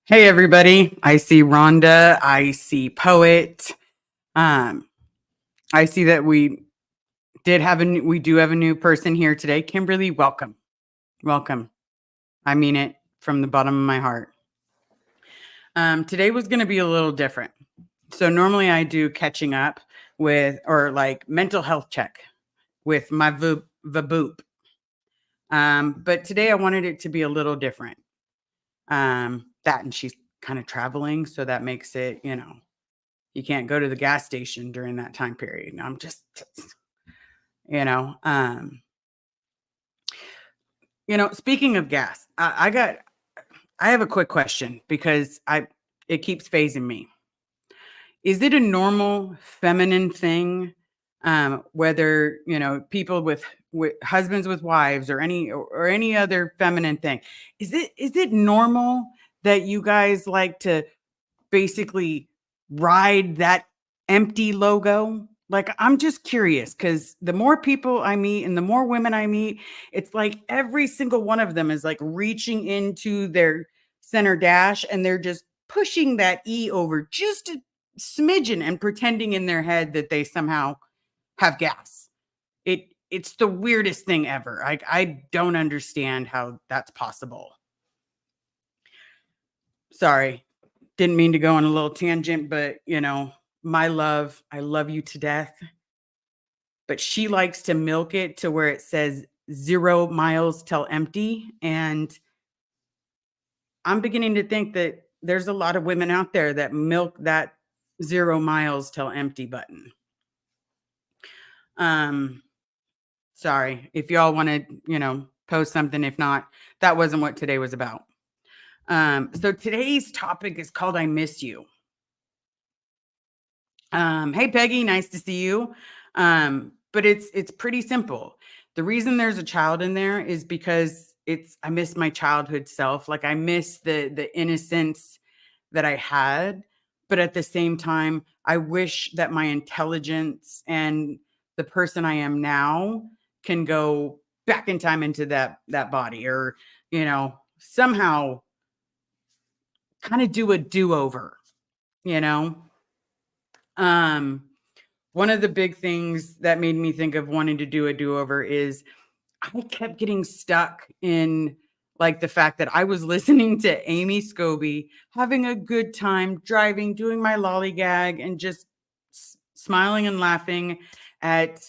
Hey everybody, I see Rhonda, I see Poet. Um, I see that we do have a new person here today. Kimberly, welcome. Welcome. I mean it from the bottom of my heart. Today was going to be a little different. So normally I do catching up with, or like mental health check with my vaboop. But today I wanted it to be a little different. That and she's kind of traveling, so that makes it, you can't go to the gas station during that time period. And I'm just, you know, um, speaking of gas, I have a quick question because it keeps phasing me. Is it a normal feminine thing? Whether, people with husbands with wives or any other feminine thing, is it normal that you guys like to basically ride that empty logo? Like, I'm just curious because the more people I meet and the more women I meet, it's like every single one of them is like reaching into their center dash and they're just pushing that E over just a smidgen and pretending in their head that they somehow have gas. It's the weirdest thing ever. I don't understand how that's possible. Sorry. Didn't mean to go on a little tangent, but my love, I love you to death. But she likes to milk it to where it says 0 miles till empty. And I'm beginning to think that there's a lot of women out there that milk that 0 miles till empty button. Um, Sorry if y'all want to, post something. If not, that wasn't what today was about. So today's topic is called I Miss You. Hey Peggy, nice to see you. But it's pretty simple. The reason there's a child in there is because I miss my childhood self. Like I miss the innocence that I had, but at the same time, I wish that my intelligence and the person I am now can go back in time into that body, or somehow kind of do a do-over, you know? Um, One of the big things that made me think of wanting to do a do-over is I kept getting stuck in like the fact that I was listening to Amy Scobie, having a good time driving, doing my lollygag, and just smiling and laughing at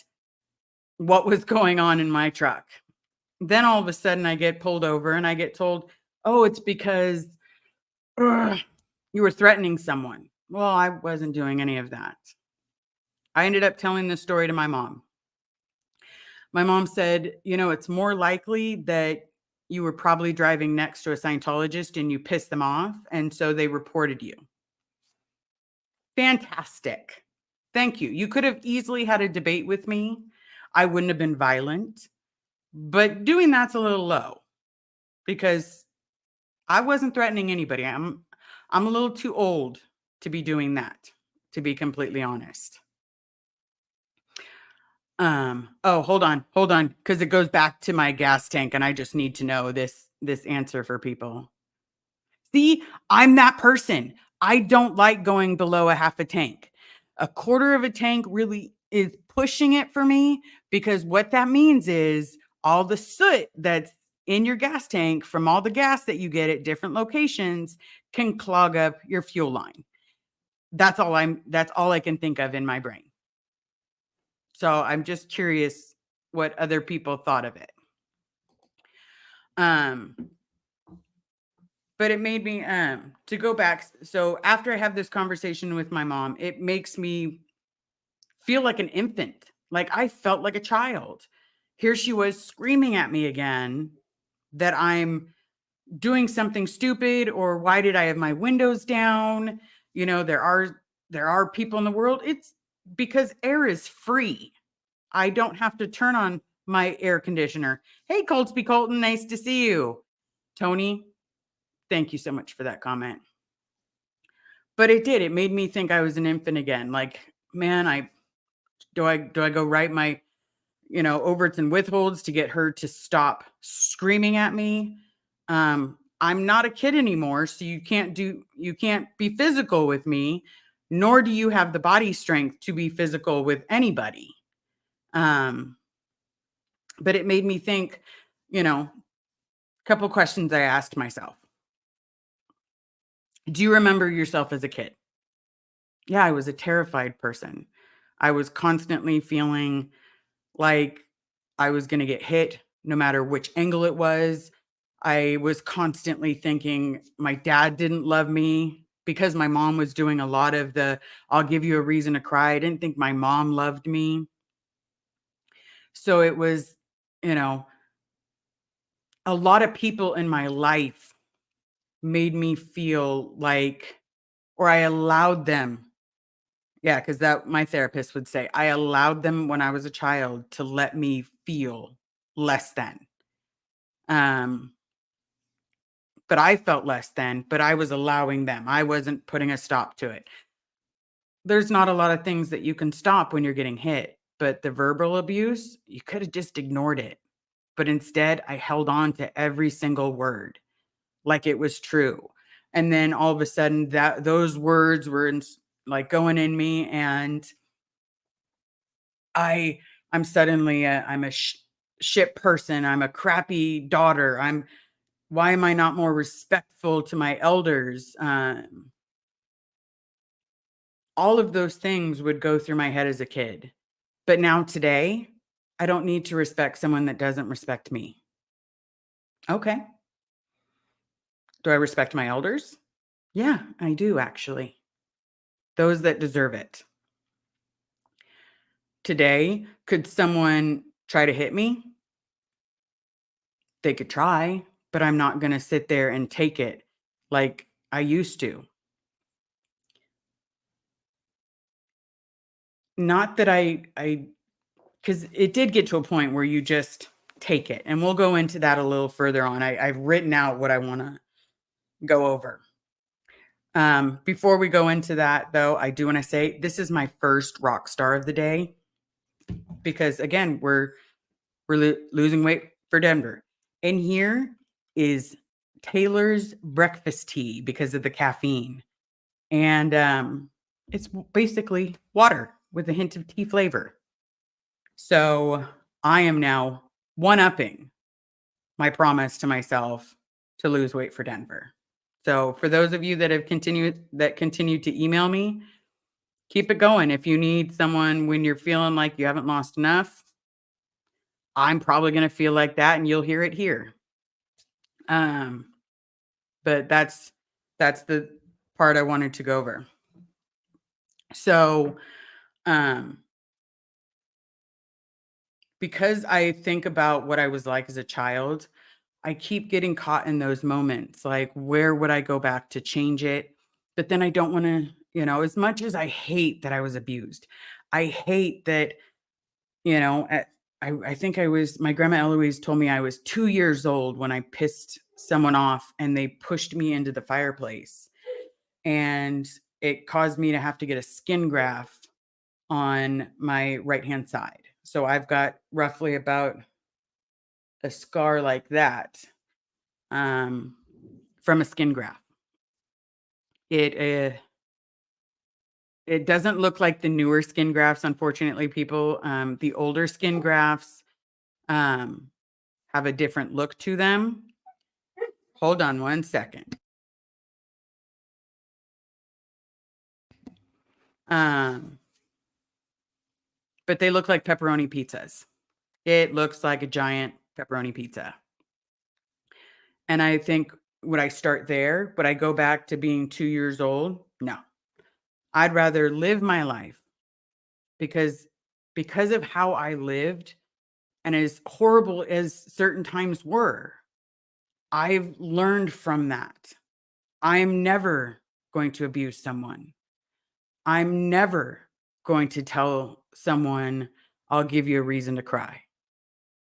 what was going on in my truck. Then all of a sudden I get pulled over and I get told, "Oh, it's because you were threatening someone." Well, I wasn't doing any of that. I ended up telling this story to my mom. My mom said, it's more likely that you were probably driving next to a Scientologist and you pissed them off. And so they reported you. Fantastic. Thank you. You could have easily had a debate with me. I wouldn't have been violent, but doing that's a little low because I wasn't threatening anybody. I'm a little too old to be doing that, to be completely honest. Oh, hold on, because it goes back to my gas tank, and I just need to know this answer for people. See, I'm that person. I don't like going below a half a tank. A quarter of a tank really is pushing it for me because what that means is all the soot that's in your gas tank from all the gas that you get at different locations can clog up your fuel line. That's all I can think of in my brain. So I'm just curious what other people thought of it. Um, but it made me to go back. So after I have this conversation with my mom, it makes me feel like an infant. Like I felt like a child. Here she was screaming at me again that I'm doing something stupid, or why did I have my windows down? There are people in the world. It's because air is free. I don't have to turn on my air conditioner. Hey, Coltsby Colton, nice to see you. Tony, thank you so much for that comment. But it did. It made me think I was an infant again. Like, man, do I go write my, overts and withholds to get her to stop screaming at me? I'm not a kid anymore, so you can't be physical with me, nor do you have the body strength to be physical with anybody. Um, but it made me think, a couple questions I asked myself. Do you remember yourself as a kid? Yeah, I was a terrified person. I was constantly feeling like I was going to get hit no matter which angle it was. I was constantly thinking my dad didn't love me because my mom was doing a lot of the I'll give you a reason to cry. I didn't think my mom loved me. So it was, you know, a lot of people in my life made me feel like, or I allowed them. Yeah, because that my therapist would say, I allowed them when I was a child to let me feel less than. Um, but I felt less than, but I was allowing them. I wasn't putting a stop to it. There's not a lot of things that you can stop when you're getting hit, but the verbal abuse, you could have just ignored it. But instead, I held on to every single word like it was true. And then all of a sudden that those words were like going in me, and I I'm suddenly I'm a shit person. I'm a crappy daughter. Why am I not more respectful to my elders? All of those things would go through my head as a kid. But now today, I don't need to respect someone that doesn't respect me. Okay. Do I respect my elders? Yeah, I do actually. Those that deserve it. Today, could someone try to hit me? They could try, but I'm not going to sit there and take it like I used to. Not that I because it did get to a point where you just take it. And we'll go into that a little further on. I've written out what I want to go over. Before we go into that, though, I do want to say this is my first rock star of the day because, again, we're losing weight for Denver. And here is Taylor's breakfast tea because of the caffeine. And it's basically water with a hint of tea flavor. So I am now one upping my promise to myself to lose weight for Denver. So for those of you that continue to email me, keep it going. If you need someone when you're feeling like you haven't lost enough, I'm probably going to feel like that and you'll hear it here. Um, but that's the part I wanted to go over. So, um, because I think about what I was like as a child, I keep getting caught in those moments. Like, where would I go back to change it? But then I don't want to, as much as I hate that I was abused, I hate that, I think my grandma Eloise told me I was 2 years old when I pissed someone off and they pushed me into the fireplace. And it caused me to have to get a skin graft on my right hand side. So I've got roughly about a scar like that um, from a skin graft. It it doesn't look like the newer skin grafts, unfortunately, people. The older skin grafts um, have a different look to them. Hold on one second. Um, but they look like pepperoni pizzas. It looks like a giant pepperoni pizza. And I think, would I start there? Would I go back to being 2 years old? No. I'd rather live my life because of how I lived, and as horrible as certain times were, I've learned from that. I'm never going to abuse someone. I'm never going to tell someone, I'll give you a reason to cry.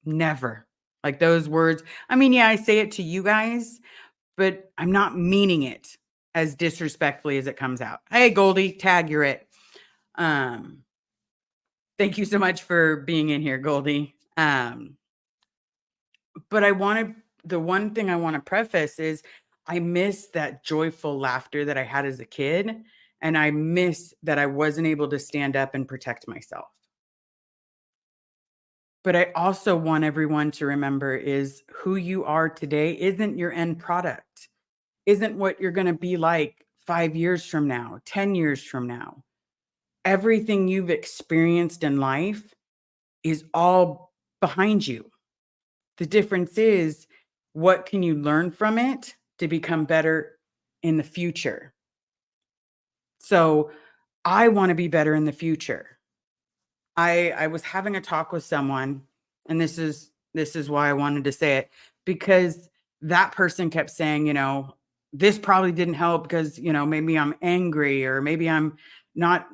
Never. Like those words. I mean, yeah, I say it to you guys, but I'm not meaning it as disrespectfully as it comes out. Hey, Goldie, tag, you're it. Um, thank you so much for being in here, Goldie. But the one thing I want to preface is I miss that joyful laughter that I had as a kid, and I miss that I wasn't able to stand up and protect myself. But I also want everyone to remember is who you are today isn't your end product, isn't what you're gonna be like 5 years from now, 10 years from now. Everything you've experienced in life is all behind you. The difference is what can you learn from it to become better in the future? So, I wanna be better in the future. I was having a talk with someone, and this is why I wanted to say it, because that person kept saying, "This probably didn't help because, maybe I'm angry or maybe I'm not,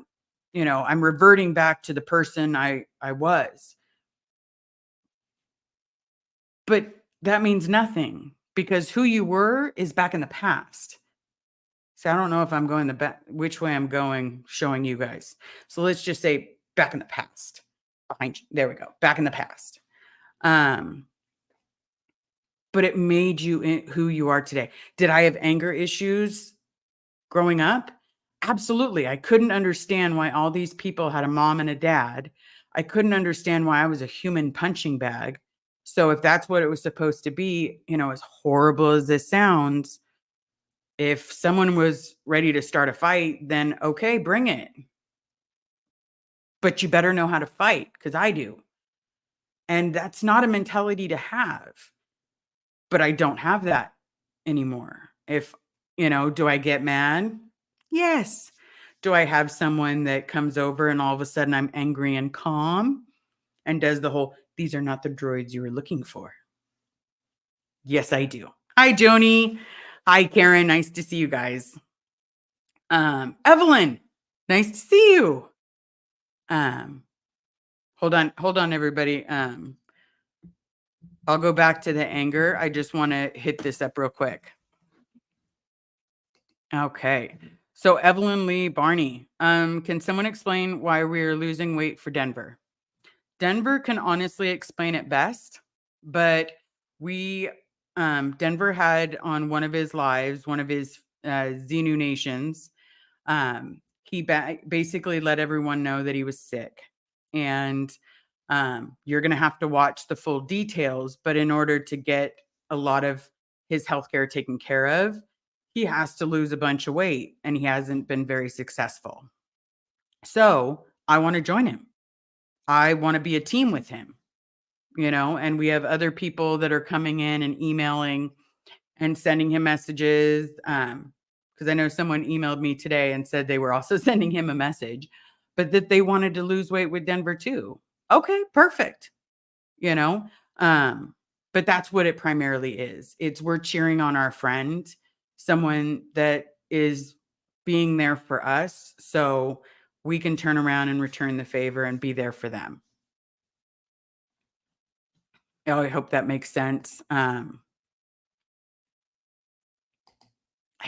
I'm reverting back to the person I was." But that means nothing because who you were is back in the past. So I don't know if I'm going the back which way I'm going showing you guys. So let's just say back in the past. Behind you. There we go. Back in the past. Um, but it made you who you are today. Did I have anger issues growing up? Absolutely. I couldn't understand why all these people had a mom and a dad. I couldn't understand why I was a human punching bag. So if that's what it was supposed to be, as horrible as this sounds, if someone was ready to start a fight, then okay, bring it. But you better know how to fight because I do. And that's not a mentality to have. But I don't have that anymore. If, do I get mad? Yes. Do I have someone that comes over and all of a sudden I'm angry and calm and does the whole, these are not the droids you were looking for? Yes, I do. Hi, Joni. Hi, Karen. Nice to see you guys. Evelyn, nice to see you. Um, hold on, everybody. I'll go back to the anger. I just want to hit this up real quick. Okay. So Evelyn Lee Barney, can someone explain why we're losing weight for Denver? Denver can honestly explain it best, but we, Denver had on one of his lives, one of his Xenu nations, he basically let everyone know that he was sick. And you're going to have to watch the full details, but in order to get a lot of his healthcare taken care of, he has to lose a bunch of weight and he hasn't been very successful. So I want to join him. I want to be a team with him, and we have other people that are coming in and emailing and sending him messages. Because I know someone emailed me today and said they were also sending him a message, but that they wanted to lose weight with Denver too. Okay, perfect. You know, um, but that's what it primarily is. It's we're cheering on our friend, someone that is being there for us, so we can turn around and return the favor and be there for them. Oh, I hope that makes sense. I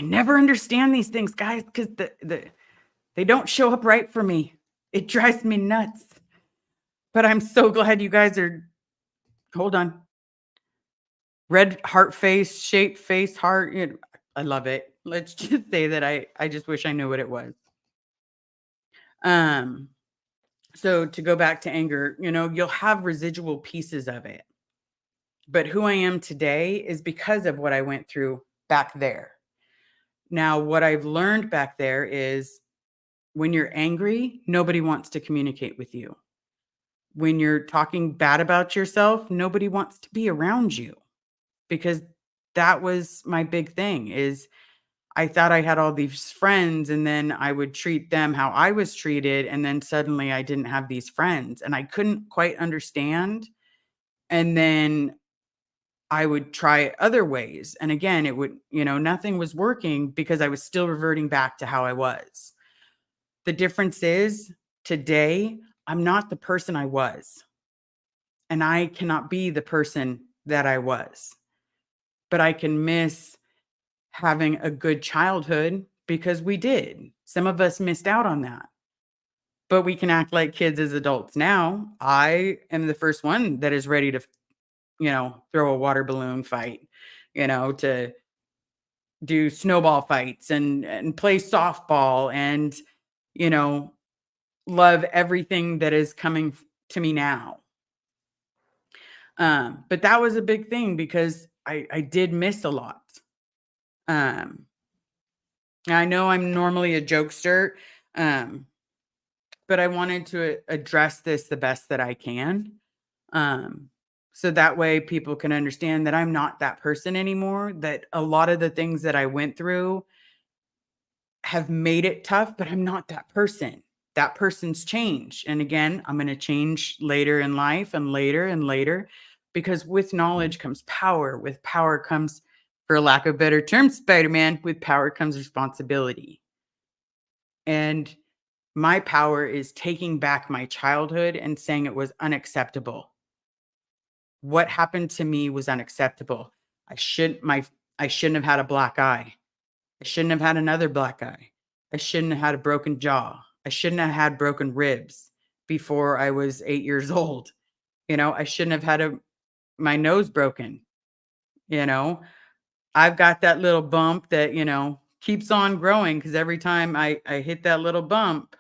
never understand these things, guys, because they don't show up right for me. It drives me nuts. But I'm so glad you guys are. Hold on. Red heart face, shaped face, heart. I love it. Let's just say that I just wish I knew what it was. Um, so to go back to anger, you'll have residual pieces of it. But who I am today is because of what I went through back there. Now, what I've learned back there is when you're angry, nobody wants to communicate with you. When you're talking bad about yourself, nobody wants to be around you because that was my big thing is I thought I had all these friends and then I would treat them how I was treated and then suddenly I didn't have these friends and I couldn't quite understand and then I would try other ways and again it would nothing was working because I was still reverting back to how I was. The difference is today I'm not the person I was and I cannot be the person that I was. But I can miss having a good childhood because we did. Some of us missed out on that. But we can act like kids as adults now. I am the first one that is ready to, throw a water balloon fight, to do snowball fights and play softball and, you know, love everything that is coming to me now. But that was a big thing because I did miss a lot. Um, I know I'm normally a jokester, um, but I wanted to address this the best that I can. Um, so that way people can understand that I'm not that person anymore, that a lot of the things that I went through have made it tough, but I'm not that person. That person's changed. And again, I'm going to change later in life and later because with knowledge comes power. With power comes, for lack of better term, Spider Man, with power comes responsibility. And my power is taking back my childhood and saying it was unacceptable. What happened to me was unacceptable. I should my I shouldn't have had a black eye. I shouldn't have had another black eye. I shouldn't have had a broken jaw. I shouldn't have had broken ribs before I was 8 years old. I shouldn't have had my nose broken. You know, I've got that little bump that, keeps on growing because every time I hit that little bump,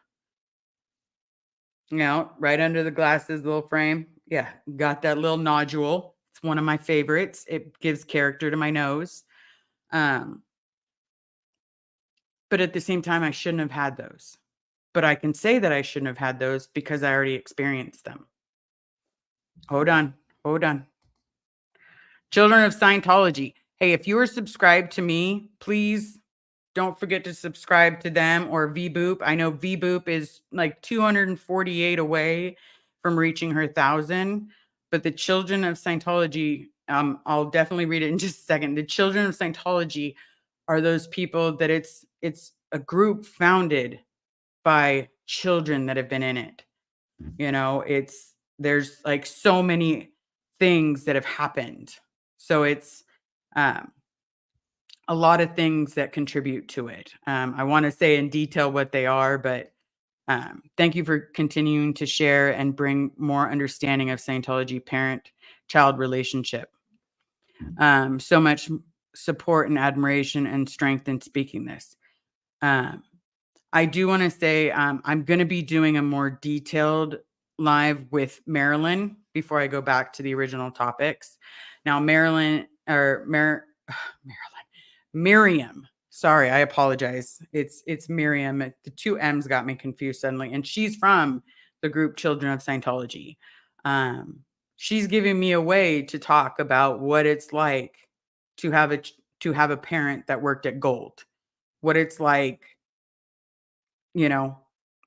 right under the glasses, little frame. Yeah, got that little nodule. It's one of my favorites. It gives character to my nose. Um, but at the same time, I shouldn't have had those. But I can say that I shouldn't have had those because I already experienced them. Hold on. Hold on. Children of Scientology. Hey, if you are subscribed to me, please don't forget to subscribe to them or VBoop. I know VBoop is like 248 away from reaching her 1,000, but the Children of Scientology, I'll definitely read it in just a second. The Children of Scientology are those people that it's a group founded by children that have been in it. There's like so many things that have happened. So it's a lot of things that contribute to it. I want to say in detail what they are, but thank you for continuing to share and bring more understanding of Scientology parent-child relationship. So much support and admiration and strength in speaking this. I do want to say I'm going to be doing a more detailed live with Marilyn before I go back to the original topics. Now, Marilyn or Marilyn. Miriam. Sorry, I apologize. It's Miriam. The two M's got me confused suddenly. And she's from the group Children of Scientology. She's giving me a way to talk about what it's like to have a parent that worked at Gold. What it's like, you know,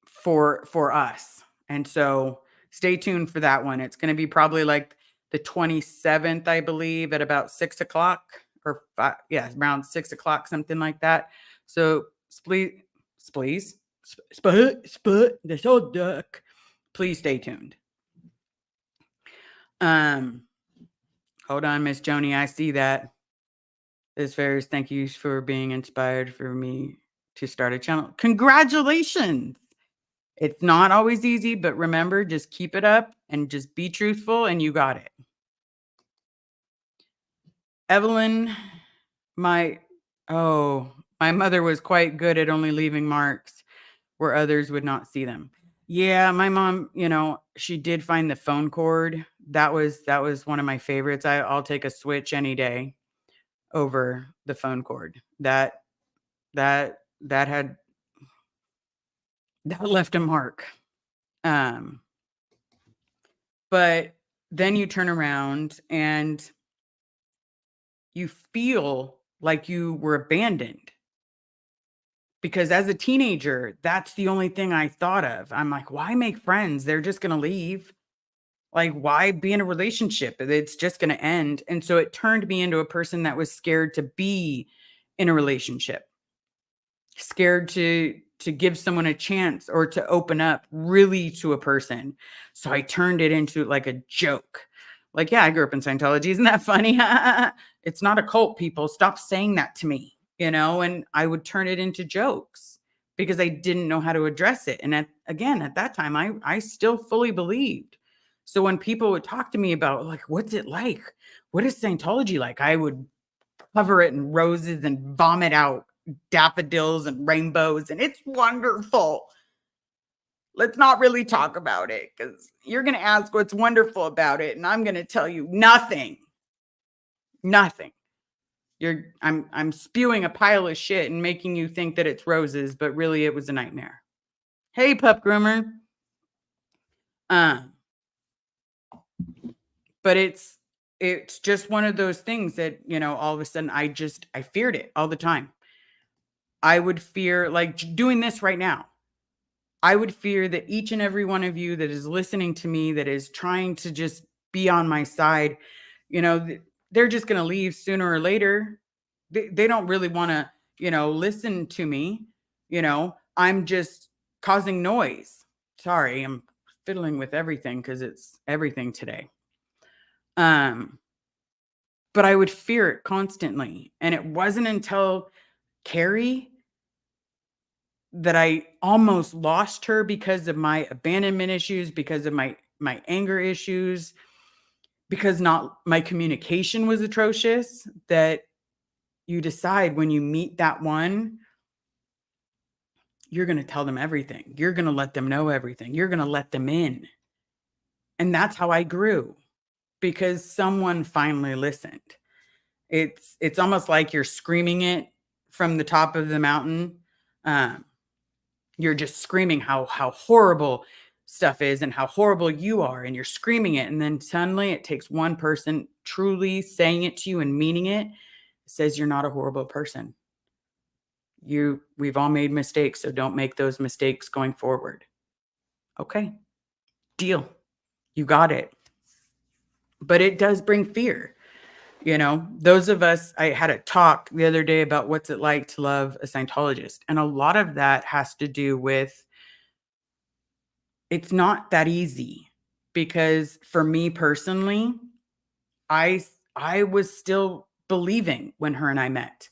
for us. And so stay tuned for that one. It's going to be probably like the 27th, I believe, at about 6:00 or around 6:00, something like that. So please, this old duck. Please stay tuned. Hold on, Miss Joni. I see that. This Ferris, thank you for being inspired for me to start a channel. Congratulations. It's not always easy, but remember, just keep it up and just be truthful and you got it. Evelyn, my mother was quite good at only leaving marks where others would not see them. Yeah, my mom, she did find the phone cord. That was one of my favorites. I'll take a switch any day over the phone cord. That had that left a mark. But then you turn around and you feel like you were abandoned. Because as a teenager, that's the only thing I thought of. I'm like, why make friends? They're just going to leave. Like, why be in a relationship? It's just going to end. And so it turned me into a person that was scared to be in a relationship, scared to give someone a chance or to open up really to a person. So I turned it into like a joke. Like, yeah, I grew up in Scientology. Isn't that funny? It's not a cult, people. Stop saying that to me, and I would turn it into jokes because I didn't know how to address it. And at that time, I still fully believed. So when people would talk to me about like, what's it like? What is Scientology like? I would cover it in roses and vomit out daffodils and rainbows, and it's wonderful. Let's not really talk about it because you're going to ask what's wonderful about it, and I'm going to tell you nothing. Nothing. I'm spewing a pile of shit and making you think that it's roses, but really it was a nightmare. Hey, pup groomer. Um, but it's just one of those things that, all of a sudden I feared it all the time. I would fear, like, doing this right now. I would fear that each and every one of you that is listening to me, that is trying to just be on my side, they're just going to leave sooner or later. They don't really want to, listen to me. I'm just causing noise. Sorry, I'm fiddling with everything because it's everything today. But I would fear it constantly. And it wasn't until Carrie that I almost lost her because of my abandonment issues, because of my anger issues, because not my communication was atrocious, that you decide when you meet that one, you're going to tell them everything. You're going to let them know everything. You're going to let them in. And that's how I grew, because someone finally listened. It's almost like you're screaming it from the top of the mountain. You're just screaming how horrible stuff is and how horrible you are, and you're screaming it, and then suddenly it takes one person truly saying it to you and meaning it. It says you're not a horrible person. We've all made mistakes, so don't make those mistakes going forward. Okay, deal. You got it. But it does bring fear. Those of us, I had a talk the other day about what's it like to love a Scientologist. And a lot of that has to do with, it's not that easy, because for me personally, I was still believing when her and I met.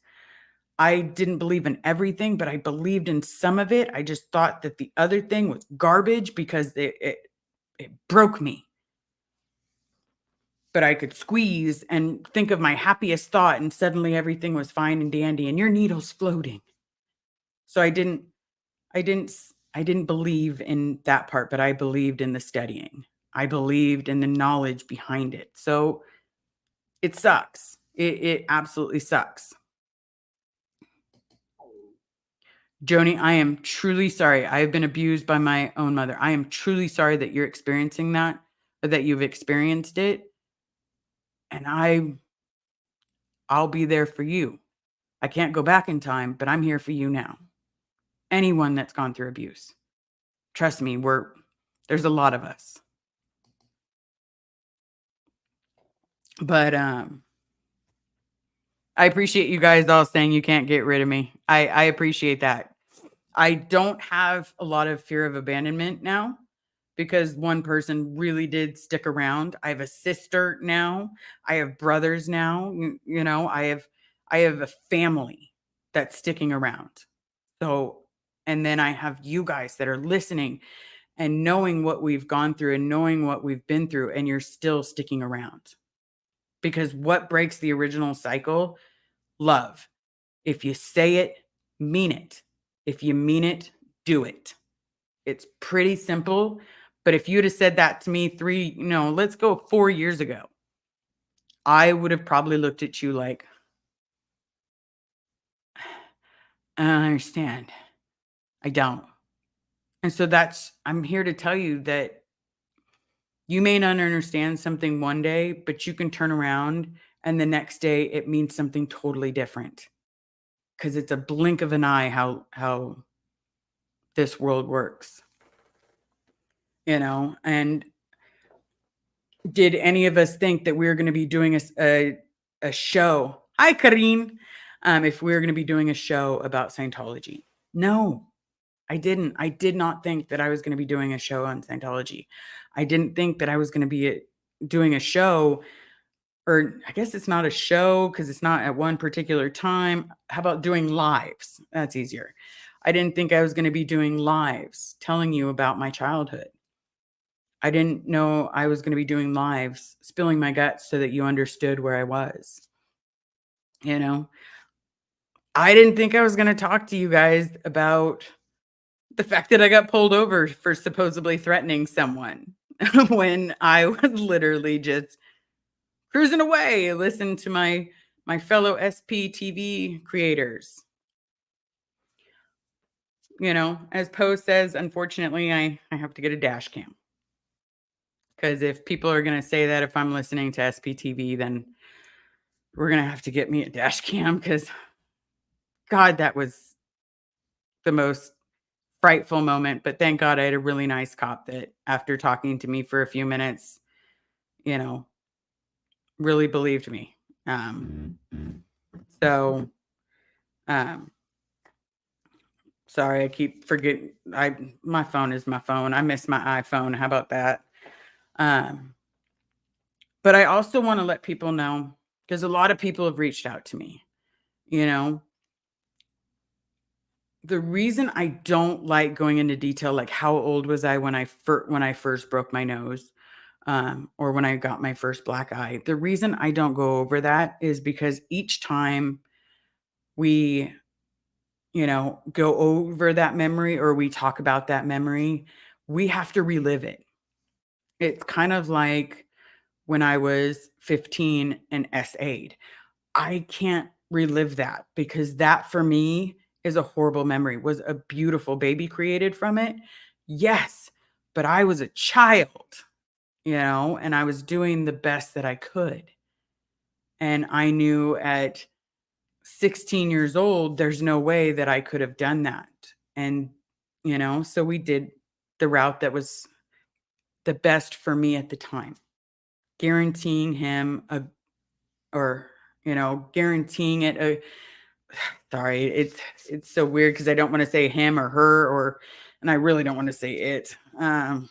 I didn't believe in everything, but I believed in some of it. I just thought that the other thing was garbage because it broke me. But I could squeeze and think of my happiest thought, and suddenly everything was fine and dandy and your needle's floating. So I didn't believe in that part, but I believed in the studying. I believed in the knowledge behind it. So it sucks. It absolutely sucks. Joni, I am truly sorry. I have been abused by my own mother. I am truly sorry that you're experiencing that, or that you've experienced it. And I'll be there for you. I can't go back in time, but I'm here for you now. Anyone that's gone through abuse. Trust me, there's a lot of us. But I appreciate you guys all saying you can't get rid of me. I appreciate that. I don't have a lot of fear of abandonment now, because one person really did stick around. I have a sister now. I have brothers now. I have a family that's sticking around. So, and then I have you guys that are listening and knowing what we've gone through and knowing what we've been through, and you're still sticking around. Because what breaks the original cycle? Love. If you say it, mean it. If you mean it, do it. It's pretty simple. But if you'd have said that to me let's go 4 years ago, I would have probably looked at you like, I don't understand. I don't. And so I'm here to tell you that you may not understand something one day, but you can turn around and the next day it means something totally different. Because it's a blink of an eye how this world works. And did any of us think that we were going to be doing a show? Hi, Karine. If we were going to be doing a show about Scientology? No, I didn't. I did not think that I was going to be doing a show on Scientology. I didn't think that I was going to be doing a show, or I guess it's not a show because it's not at one particular time. How about doing lives? That's easier. I didn't think I was going to be doing lives telling you about my childhood. I didn't know I was going to be doing lives, spilling my guts so that you understood where I was. You know, I didn't think I was going to talk to you guys about the fact that I got pulled over for supposedly threatening someone when I was literally just cruising away, listen to my fellow SPTV creators. As Poe says, unfortunately, I have to get a dash cam because if people are going to say that if I'm listening to SPTV, then we're going to have to get me a dash cam because God, that was the most frightful moment. But thank God I had a really nice cop that after talking to me for a few minutes, you know, really believed me. So, um, sorry, I keep forgetting. My phone is my phone. I miss my iPhone. How about that? Um, but I also want to let people know because a lot of people have reached out to me. You know, the reason I don't like going into detail, like how old was I when I first broke my nose, or when I got my first black eye. The reason I don't go over that is because each time we go over that memory or we talk about that memory, we have to relive it. It's kind of like when I was 15 and SA'd. I can't relive that because that for me is a horrible memory. Was a beautiful baby created from it? Yes, but I was a child, and I was doing the best that I could. And I knew at 16 years old, there's no way that I could have done that. And, so we did the route that was the best for me at the time, guaranteeing him guaranteeing it. Sorry, it's so weird because I don't want to say him or her and I really don't want to say it. But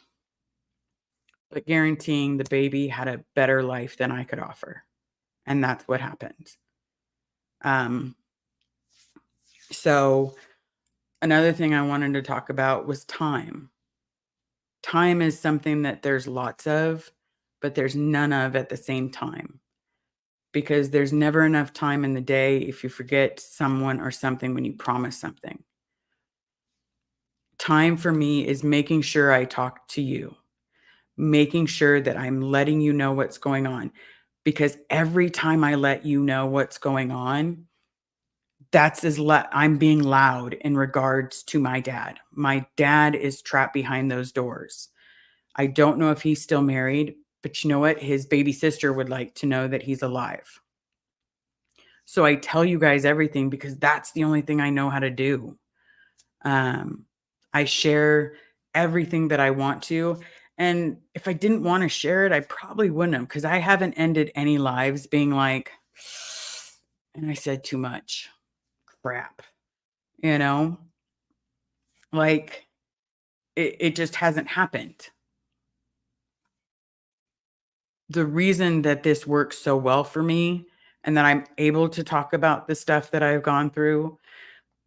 guaranteeing the baby had a better life than I could offer. And that's what happened. Um, so another thing I wanted to talk about was time. Time is something that there's lots of, but there's none of at the same time because there's never enough time in the day if you forget someone or something when you promise something. Time for me is making sure I talk to you, making sure that I'm letting you know what's going on because every time I let you know what's going on, I'm being loud in regards to my dad. My dad is trapped behind those doors. I don't know if he's still married, but you know what? His baby sister would like to know that he's alive. So I tell you guys everything because that's the only thing I know how to do. I share everything that I want to. And if I didn't want to share it, I probably wouldn't have because I haven't ended any lives being like, and I said too much crap, you know, like it just hasn't happened. The reason that this works so well for me and that I'm able to talk about the stuff that I've gone through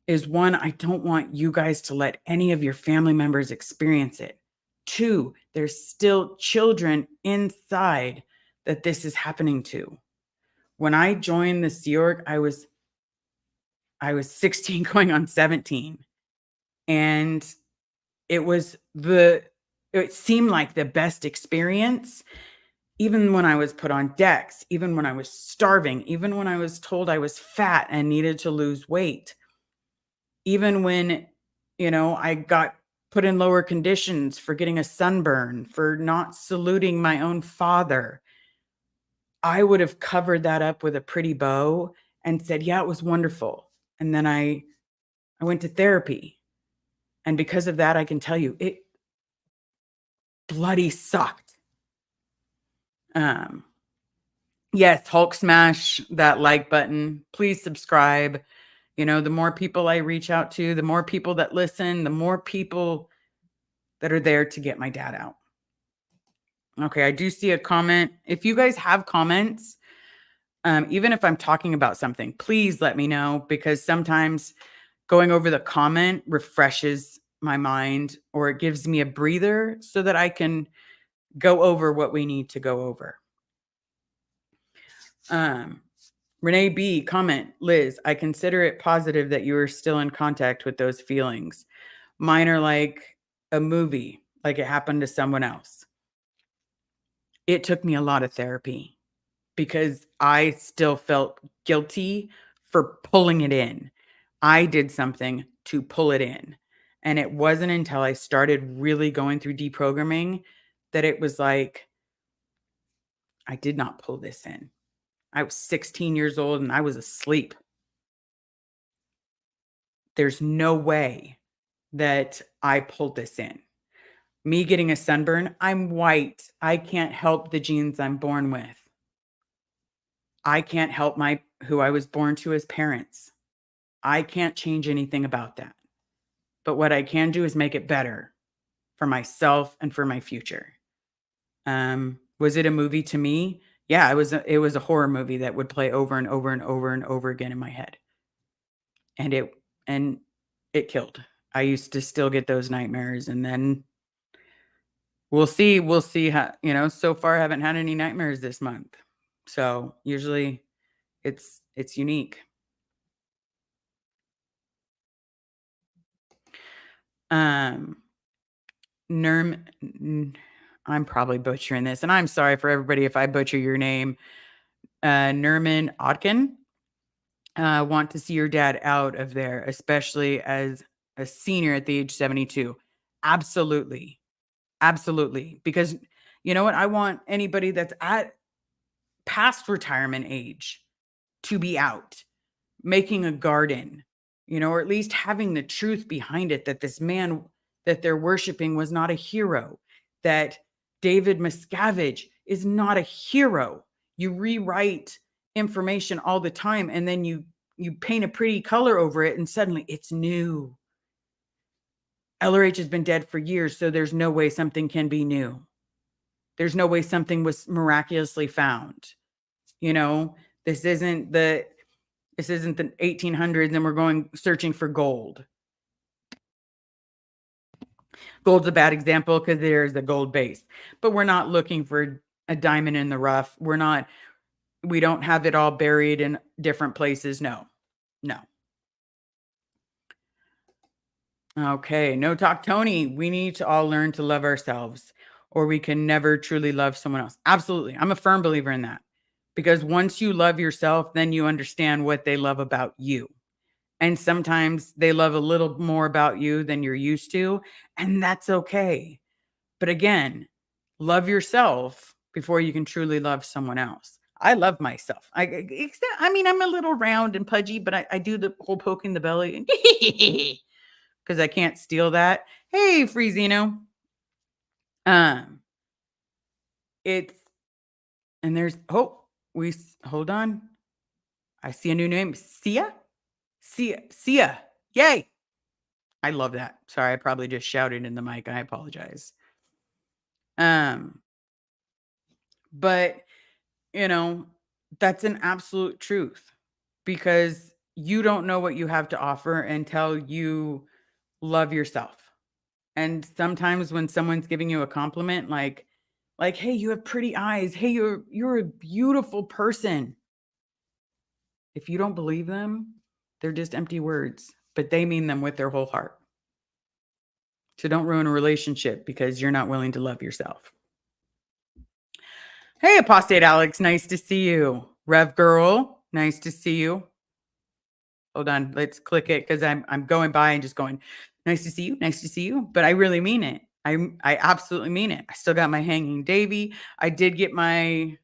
is one, I don't want you guys to let any of your family members experience it. Two, there's still children inside that this is happening to. When I joined the Sea Org, I was 16 going on 17. And it was it seemed like the best experience, even when I was put on decks, even when I was starving, even when I was told I was fat and needed to lose weight, even when, I got put in lower conditions for getting a sunburn, for not saluting my own father. I would have covered that up with a pretty bow and said, "Yeah, it was wonderful." And then I went to therapy. And because of that, I can tell you it bloody sucked. Um, yes, Hulk smash that like button. Please subscribe. The more people I reach out to, the more people that listen, the more people that are there to get my dad out. Okay, I do see a comment. If you guys have comments, even if I'm talking about something, please let me know because sometimes going over the comment refreshes my mind or it gives me a breather so that I can go over what we need to go over. Renee B, comment, Liz, I consider it positive that you are still in contact with those feelings. Mine are like a movie, like it happened to someone else. It took me a lot of therapy because I still felt guilty for pulling it in. I did something to pull it in. And it wasn't until I started really going through deprogramming that it was like, I did not pull this in. I was 16 years old and I was asleep. There's no way that I pulled this in. Me getting a sunburn, I'm white. I can't help the genes I'm born with. I can't help who I was born to as parents. I can't change anything about that. But what I can do is make it better for myself and for my future. Was it a movie to me? Yeah, it was a horror movie that would play over and over and over and over again in my head. And it killed. I used to still get those nightmares, and then we'll see how, so far I haven't had any nightmares this month. So, usually it's unique. Um I'm probably butchering this, and I'm sorry for everybody if I butcher your name. Nerman Odkin, want to see your dad out of there, especially as a senior at the age 72. Absolutely. Absolutely. Because you know what? I want anybody that's at past retirement age to be out making a garden, or at least having the truth behind it that this man that they're worshiping was not a hero, that David Miscavige is not a hero. You rewrite information all the time and then you paint a pretty color over it and suddenly it's new. LRH has been dead for years, so there's no way something can be new. There's no way something was miraculously found. You know, this isn't the 1800s and we're going searching for gold. Gold's a bad example because there's a gold base, but we're not looking for a diamond in the rough. We don't have it all buried in different places. No, no. Okay. No talk, Tony. We need to all learn to love ourselves or we can never truly love someone else. Absolutely. I'm a firm believer in that because once you love yourself, then you understand what they love about you. And sometimes they love a little more about you than you're used to, and that's okay. But again, love yourself before you can truly love someone else. I love myself. I mean, I'm a little round and pudgy, but I do the whole poking the belly because I can't steal that. Hey, Freezino. Um, it's and there's hold on. I see a new name. Sia. Yay. I love that. Sorry, I probably just shouted in the mic. I apologize. Um, but you know, that's an absolute truth because you don't know what you have to offer until you love yourself. And sometimes when someone's giving you a compliment like hey, you have pretty eyes. Hey, you're a beautiful person. If you don't believe them, they're just empty words, but they mean them with their whole heart. So don't ruin a relationship because you're not willing to love yourself. Hey, Apostate Alex, nice to see you. Rev Girl, nice to see you. Hold on, let's click it because I'm going by and just going, nice to see you, nice to see you. But I really mean it. I absolutely mean it. I still got my hanging Davy. I did get my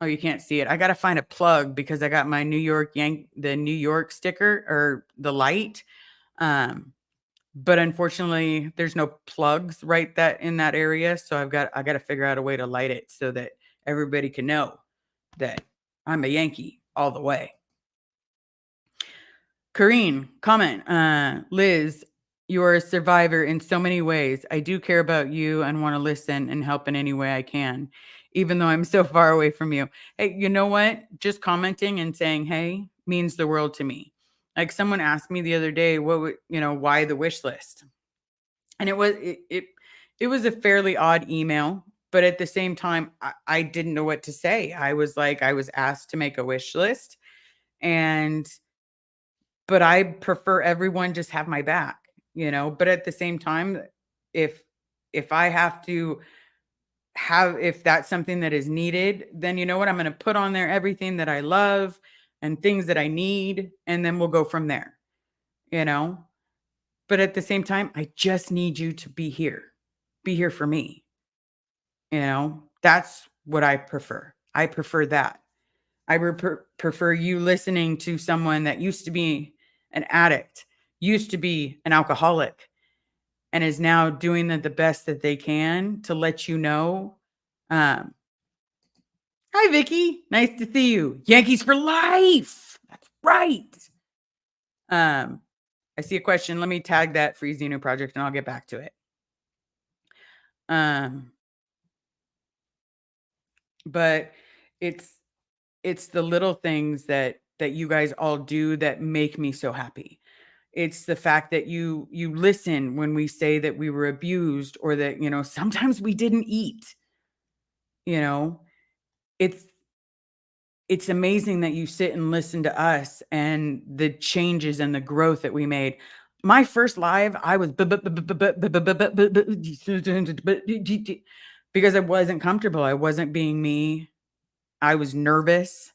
you can't see it. I gotta find a plug because I got my the New York sticker or the light. But unfortunately, there's no plugs right in that area. So I got to figure out a way to light it so that everybody can know that I'm a Yankee all the way. Kareen, comment, Liz, you are a survivor in so many ways. I do care about you and want to listen and help in any way I can, even though I'm so far away from you. Hey, you know what? Just commenting and saying, hey, means the world to me. Like someone asked me the other day, why the wish list? And it was a fairly odd email, but at the same time, I didn't know what to say. I was asked to make a wish list. And but I prefer everyone just have my back, but at the same time, if I have to if that's something that is needed, then you know what? I'm going to put on there everything that I love and things that I need, and then we'll go from there, you know? But at the same time, I just need you to be here. Be here for me, That's what I prefer. I prefer that. Prefer you listening to someone that used to be an addict, used to be an alcoholic, and is now doing the best that they can to let you know. Hi, Vicky. Nice to see you. Yankees for life. That's right. Um, I see a question. Let me tag that free Xeno project and I'll get back to it. Um, but it's the little things that you guys all do that make me so happy. It's the fact that you listen when we say that we were abused or that, sometimes we didn't eat, you know. It's amazing that you sit and listen to us and the changes and the growth that we made. My first live, I was because I wasn't comfortable. I wasn't being me. I was nervous.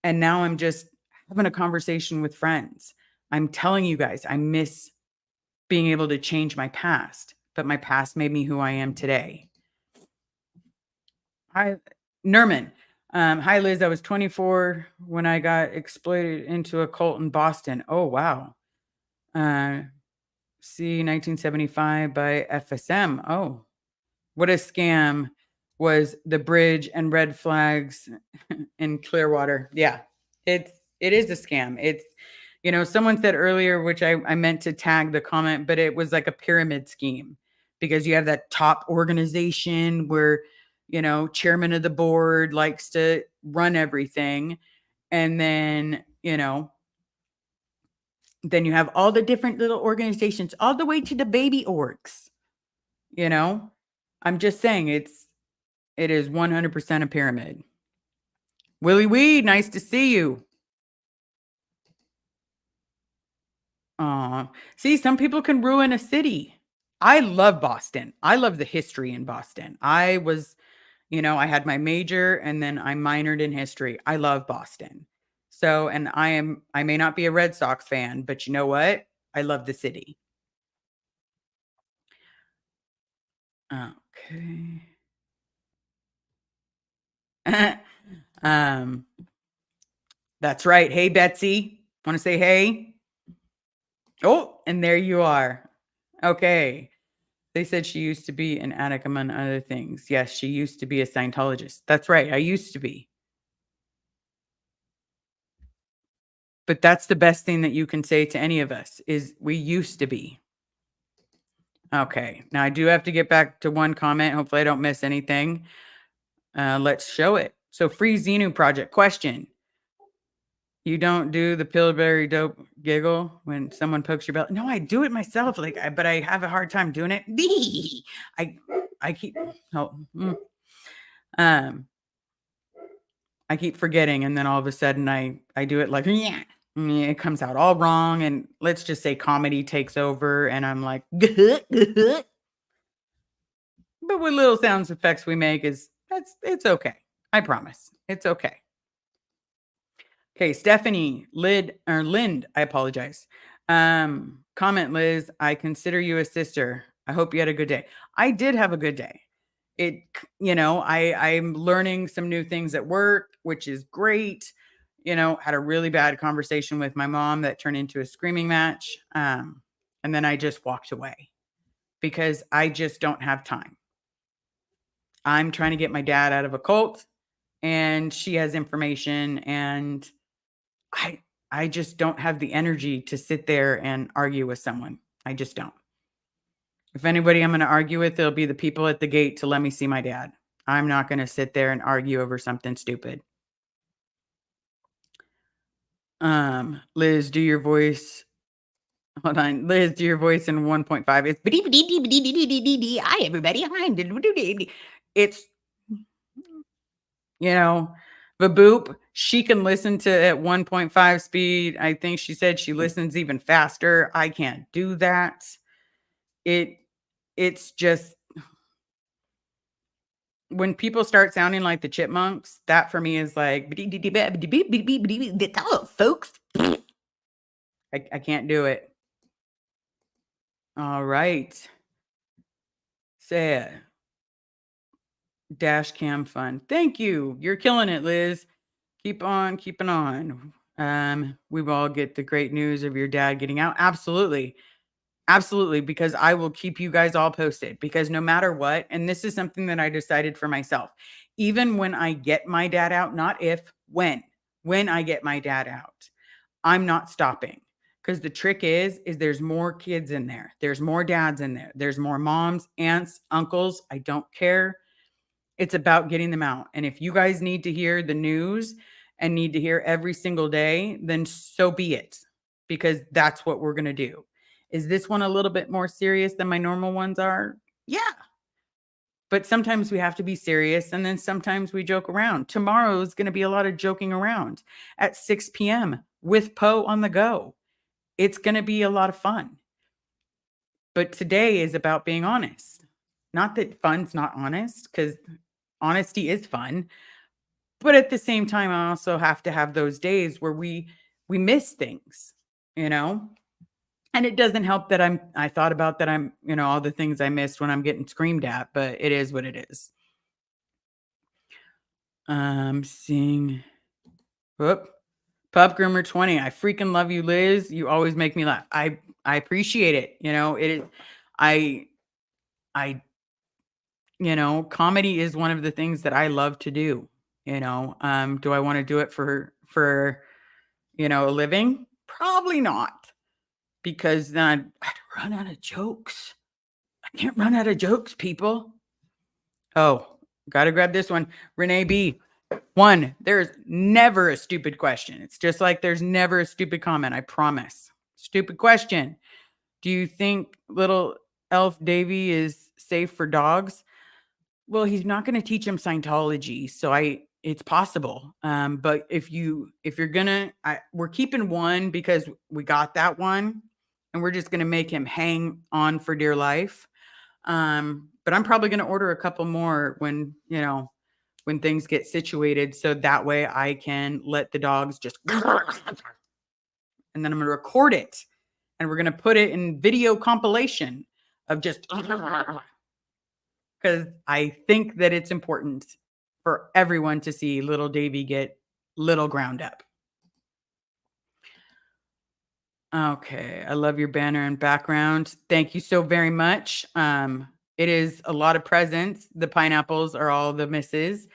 And now I'm just having a conversation with friends. I'm telling you guys, I miss being able to change my past, but my past made me who I am today. Hi, Nerman. Hi, Liz. I was 24 when I got exploited into a cult in Boston. Oh, wow. See 1975 by FSM. Oh, what a scam was the bridge and red flags in Clearwater. Yeah, it is a scam. It's someone said earlier, which I meant to tag the comment, but it was like a pyramid scheme because you have that top organization where chairman of the board likes to run everything, and then you have all the different little organizations all the way to the baby orgs. You know, I'm just saying it is 100% a pyramid. Willie Weed, nice to see you. See, some people can ruin a city. I love Boston. I love the history in Boston. I had my major and then I minored in history. I love Boston. So, and I may not be a Red Sox fan, but you know what? I love the city. Okay. um, that's right. Hey, Betsy. Want to say hey? Oh, and there you are. Okay. They said she used to be an addict, among other things. Yes, she used to be a Scientologist. That's right. I used to be. But that's the best thing that you can say to any of us is we used to be. Okay. Now I do have to get back to one comment. Hopefully I don't miss anything. Let's show it. So free Xenu project question. You don't do the pillsbury dope giggle when someone pokes your belly? No, I do it myself. But I have a hard time doing it. I keep I keep forgetting, and then all of a sudden I do it like yeah. It comes out all wrong, and let's just say comedy takes over, and I'm like, but with little sounds effects we make it's okay. I promise, it's okay. Okay, Stephanie, Lind, I apologize. Comment, Liz, I consider you a sister. I hope you had a good day. I did have a good day. I'm learning some new things at work, which is great. Had a really bad conversation with my mom that turned into a screaming match. And then I just walked away because I just don't have time. I'm trying to get my dad out of a cult and she has information and I I just don't have the energy to sit there and argue with someone. I just don't. If anybody I'm going to argue with, it'll be the people at the gate to let me see my dad. I'm not going to sit there and argue over something stupid. Liz, do your voice. Hold on. Liz, do your voice in 1.5. It's hi everybody. Hi. It's the boop. She can listen to at 1.5 speed. I think she said she listens even faster. I can't do that. It it's just when people start sounding like the chipmunks, that for me is like, "Oh, folks." I can't do it. All right. Say dash cam fun. Thank you. You're killing it, Liz. Keep on keeping on. We will all get the great news of your dad getting out. Absolutely. Absolutely. Because I will keep you guys all posted because no matter what, and this is something that I decided for myself, even when I get my dad out, not if, when I get my dad out, I'm not stopping. Because the trick is there's more kids in there. There's more dads in there. There's more moms, aunts, uncles. I don't care. It's about getting them out. And if you guys need to hear the news and need to hear every single day, then so be it, because that's what we're going to do. Is this one a little bit more serious than my normal ones are? Yeah. But sometimes we have to be serious and then sometimes we joke around. Tomorrow is going to be a lot of joking around at 6 p.m. with Poe on the go. It's going to be a lot of fun. But today is about being honest. Not that fun's not honest, because honesty is fun. But at the same time, I also have to have those days where we miss things, you know? And it doesn't help that I thought about that all the things I missed when I'm getting screamed at, but it is what it is. Seeing whoop. Pup Groomer 20. I freaking love you, Liz. You always make me laugh. I appreciate it. It is I I comedy is one of the things that I love to do. Do I want to do it for a living? Probably not, because then I'd run out of jokes. I can't run out of jokes, people. Oh, gotta grab this one. Renee B. One, there's never a stupid question. It's just like there's never a stupid comment. I promise. Stupid question. Do you think little elf Davy is safe for dogs? Well, he's not going to teach him Scientology, so it's possible. But if you're gonna, we're keeping one because we got that one, and we're just gonna make him hang on for dear life. But I'm probably gonna order a couple more when things get situated, so that way I can let the dogs just, and then I'm gonna record it, and we're gonna put it in video compilation of just. Because I think that it's important for everyone to see little Davy get little ground up. Okay, I love your banner and background. Thank you so very much. It is a lot of presents. The pineapples are all the misses.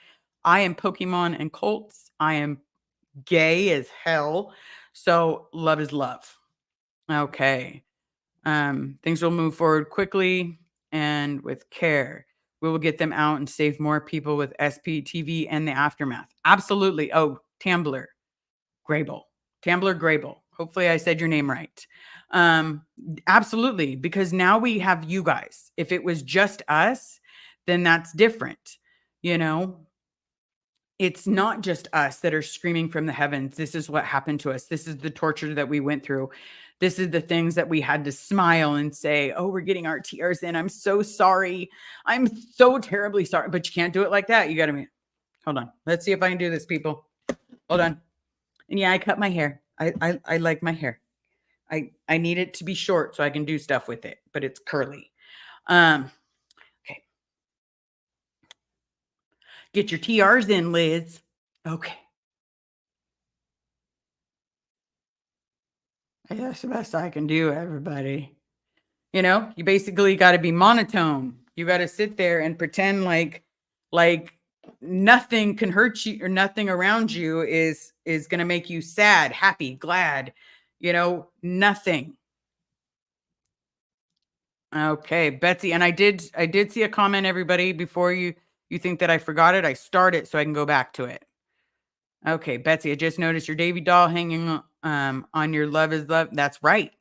I am Pokemon and Colts. I am gay as hell. So love is love. Okay. Things will move forward quickly and with care. We will get them out and save more people with SPTV and the aftermath. Absolutely. Oh, Tambler Grable. Tambler Grable. Hopefully I said your name right. Absolutely. Because now we have you guys. If it was just us, then that's different. You know, it's not just us that are screaming from the heavens. This is what happened to us. This is the torture that we went through. This is the things that we had to smile and say, oh, we're getting our tears in. I'm so sorry. I'm so terribly sorry. But you can't do it like that. You got to hold on. Let's see if I can do this, people. Hold on. And yeah, I cut my hair. I like my hair. I need it to be short so I can do stuff with it, but it's curly. Okay. Get your TRs in, Liz. Okay. That's the best I can do, everybody. You basically got to be monotone. You got to sit there and pretend like nothing can hurt you or nothing around you is going to make you sad, happy, glad, nothing. Okay, Betsy, and I did see a comment, everybody, before you think that I forgot it. I start it so I can go back to it. Okay, Betsy, I just noticed your Davy doll hanging on your love is love. That's right.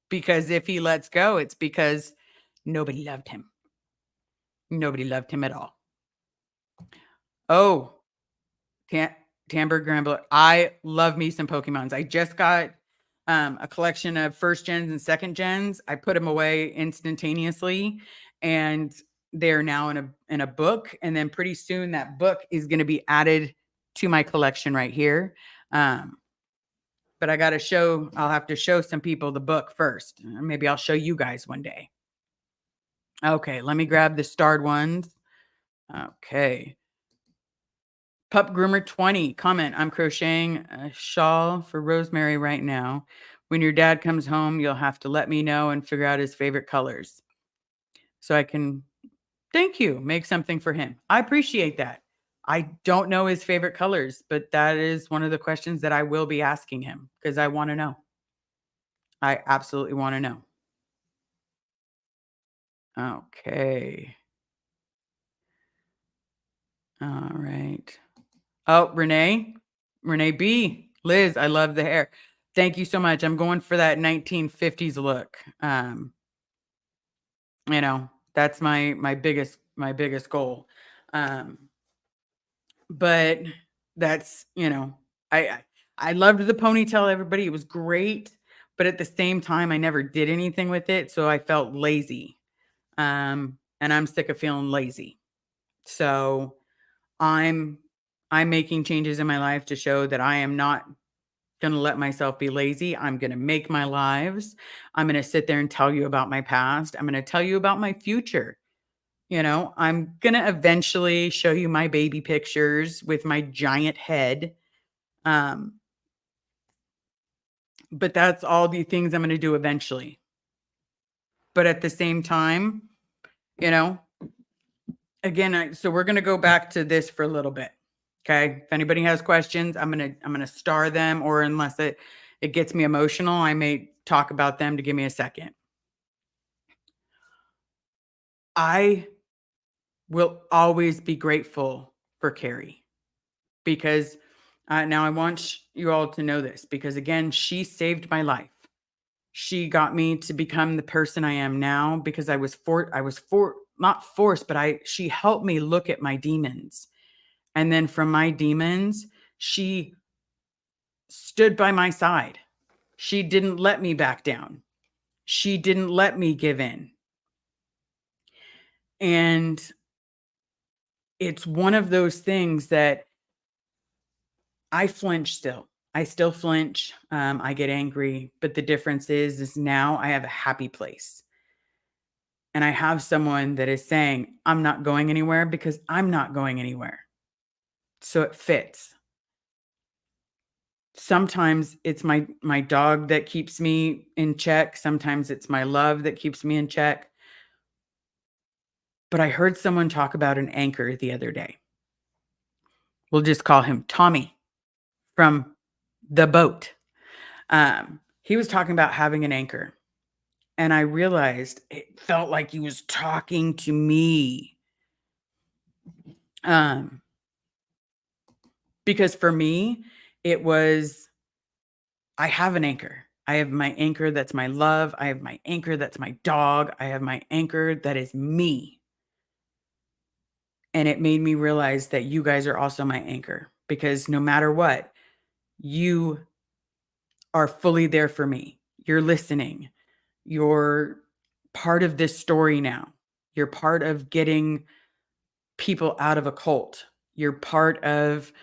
Because if he lets go, it's because nobody loved him. Nobody loved him at all. Oh, can't Tamber Gramble. I love me some Pokemons. I just got a collection of first gens and second gens. I put them away instantaneously, and they're now in a book. And then pretty soon that book is going to be added to my collection right here. Um, but I got to show. I'll have to show some people the book first. Maybe I'll show you guys one day. Okay, let me grab the starred ones. Okay. Pup Groomer 20 comment. I'm crocheting a shawl for Rosemary right now. When your dad comes home, you'll have to let me know and figure out his favorite colors so I can, thank you, make something for him. I appreciate that. I don't know his favorite colors, but that is one of the questions that I will be asking him because I want to know. I absolutely want to know. Okay. All right. Oh, Renee B. Liz, I love the hair. Thank you so much. I'm going for that 1950s look. You know, that's my biggest goal. Um, but that's, I loved the ponytail, everybody. It was great, but at the same time, I never did anything with it, so I felt lazy. And I'm sick of feeling lazy. So I'm I'm making changes in my life to show that I am not going to let myself be lazy. I'm going to make my lives. I'm going to sit there and tell you about my past. I'm going to tell you about my future. I'm going to eventually show you my baby pictures with my giant head. Um, but that's all the things I'm going to do eventually. But at the same time, you know, again, so we're going to go back to this for a little bit. Okay. If anybody has questions, I'm going to star them, or unless it gets me emotional, I may talk about them to give me a second. I will always be grateful for Carrie because now I want you all to know this because again, she saved my life. She got me to become the person I am now because not forced, but she helped me look at my demons. And then from my demons, she stood by my side. She didn't let me back down. She didn't let me give in. And it's one of those things that I flinch still. I still flinch. I get angry, but the difference is now I have a happy place. And I have someone that is saying, I'm not going anywhere because I'm not going anywhere. So it fits. Sometimes it's my dog that keeps me in check. Sometimes it's my love that keeps me in check. But I heard someone talk about an anchor the other day. We'll just call him Tommy from the boat. He was talking about having an anchor. And I realized it felt like he was talking to me. Um, because for me, it was, I have an anchor. I have my anchor that's my love. I have my anchor that's my dog. I have my anchor that is me. And it made me realize that you guys are also my anchor because no matter what, you are fully there for me. You're listening. You're part of this story now. You're part of getting people out of a cult. You're part of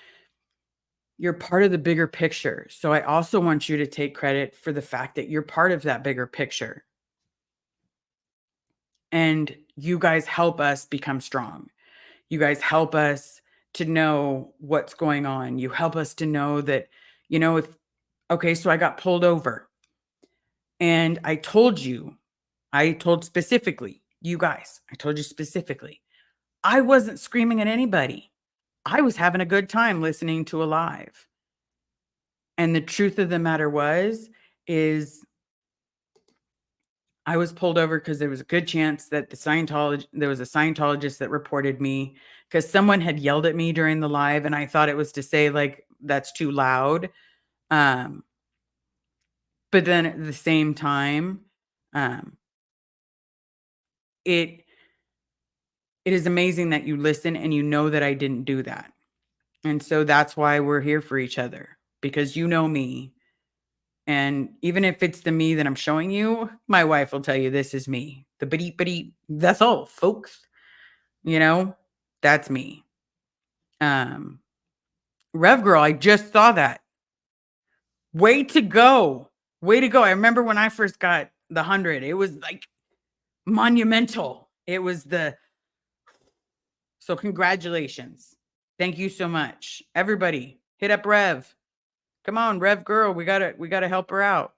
the bigger picture. So I also want you to take credit for the fact that you're part of that bigger picture. And you guys help us become strong. You guys help us to know what's going on. You help us to know that, if okay, so I got pulled over and I told specifically, you guys, I told you specifically, I wasn't screaming at anybody. I was having a good time listening to Alive. And the truth of the matter is I was pulled over because there was a good chance that there was a Scientologist that reported me because someone had yelled at me during the live, and I thought it was to say like that's too loud. Um, but then at the same time, um, it it is amazing that you listen and you know that I didn't do that. And so that's why we're here for each other, because you know me. And even if it's the me that I'm showing you, my wife will tell you this is me. The bitty bitty, that's all, folks. You know, that's me. Um, Rev Girl, I just saw that. Way to go. Way to go. I remember when I first got the 100, it was like monumental. It was the so congratulations. Thank you so much. Everybody, hit up Rev. Come on, Rev Girl. We gotta help her out.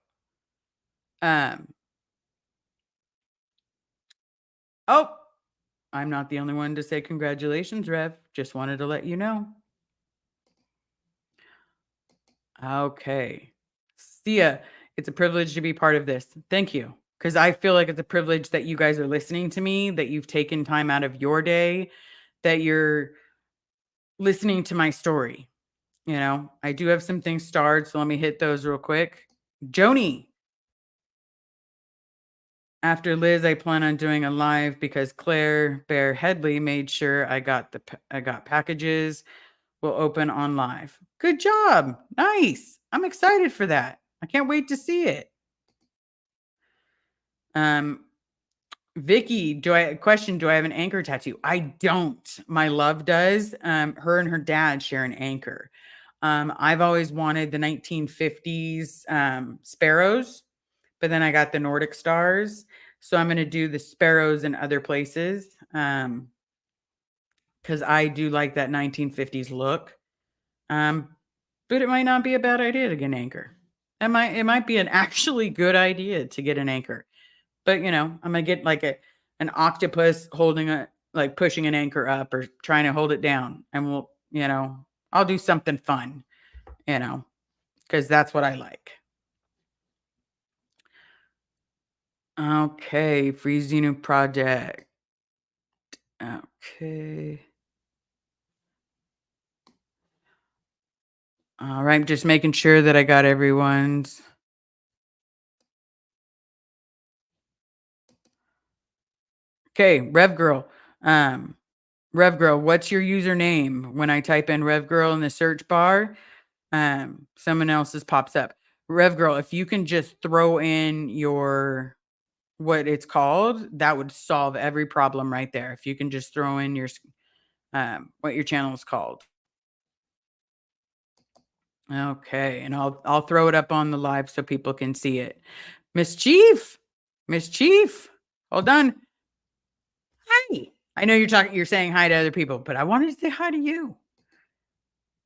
Um, oh, I'm not the only one to say congratulations, Rev. Just wanted to let you know. Okay. See ya. It's a privilege to be part of this. Thank you. Because I feel like it's a privilege that you guys are listening to me, that you've taken time out of your day, that you're listening to my story. You know, I do have some things starred, so let me hit those real quick. Joni, after Liz, I plan on doing a live because Claire Bear Headley made sure I got packages will open on live. Good job. Nice. I'm excited for that. I can't wait to see it. Um, Vicky, do I have an anchor tattoo? I don't. My love does. Her and her dad share an anchor. I've always wanted the 1950s sparrows, but then I got the Nordic stars. So I'm going to do the sparrows in other places because I do like that 1950s look. Um, but it might not be a bad idea to get an anchor. It might be an actually good idea to get an anchor. But I'm gonna get like an octopus holding like pushing an anchor up or trying to hold it down. And I'll do something fun, because that's what I like. Okay, free Xenu project. Okay. All right, just making sure that I got everyone's. Okay, Rev Girl. Um, Rev Girl, what's your username? When I type in Rev Girl in the search bar, someone else's pops up. Rev Girl, if you can just throw in your what it's called, that would solve every problem right there. If you can just throw in your what your channel is called. Okay, and I'll throw it up on the live so people can see it. Miss Chief, Miss Chief, hold on. Hi. I know you're saying hi to other people, but I wanted to say hi to you.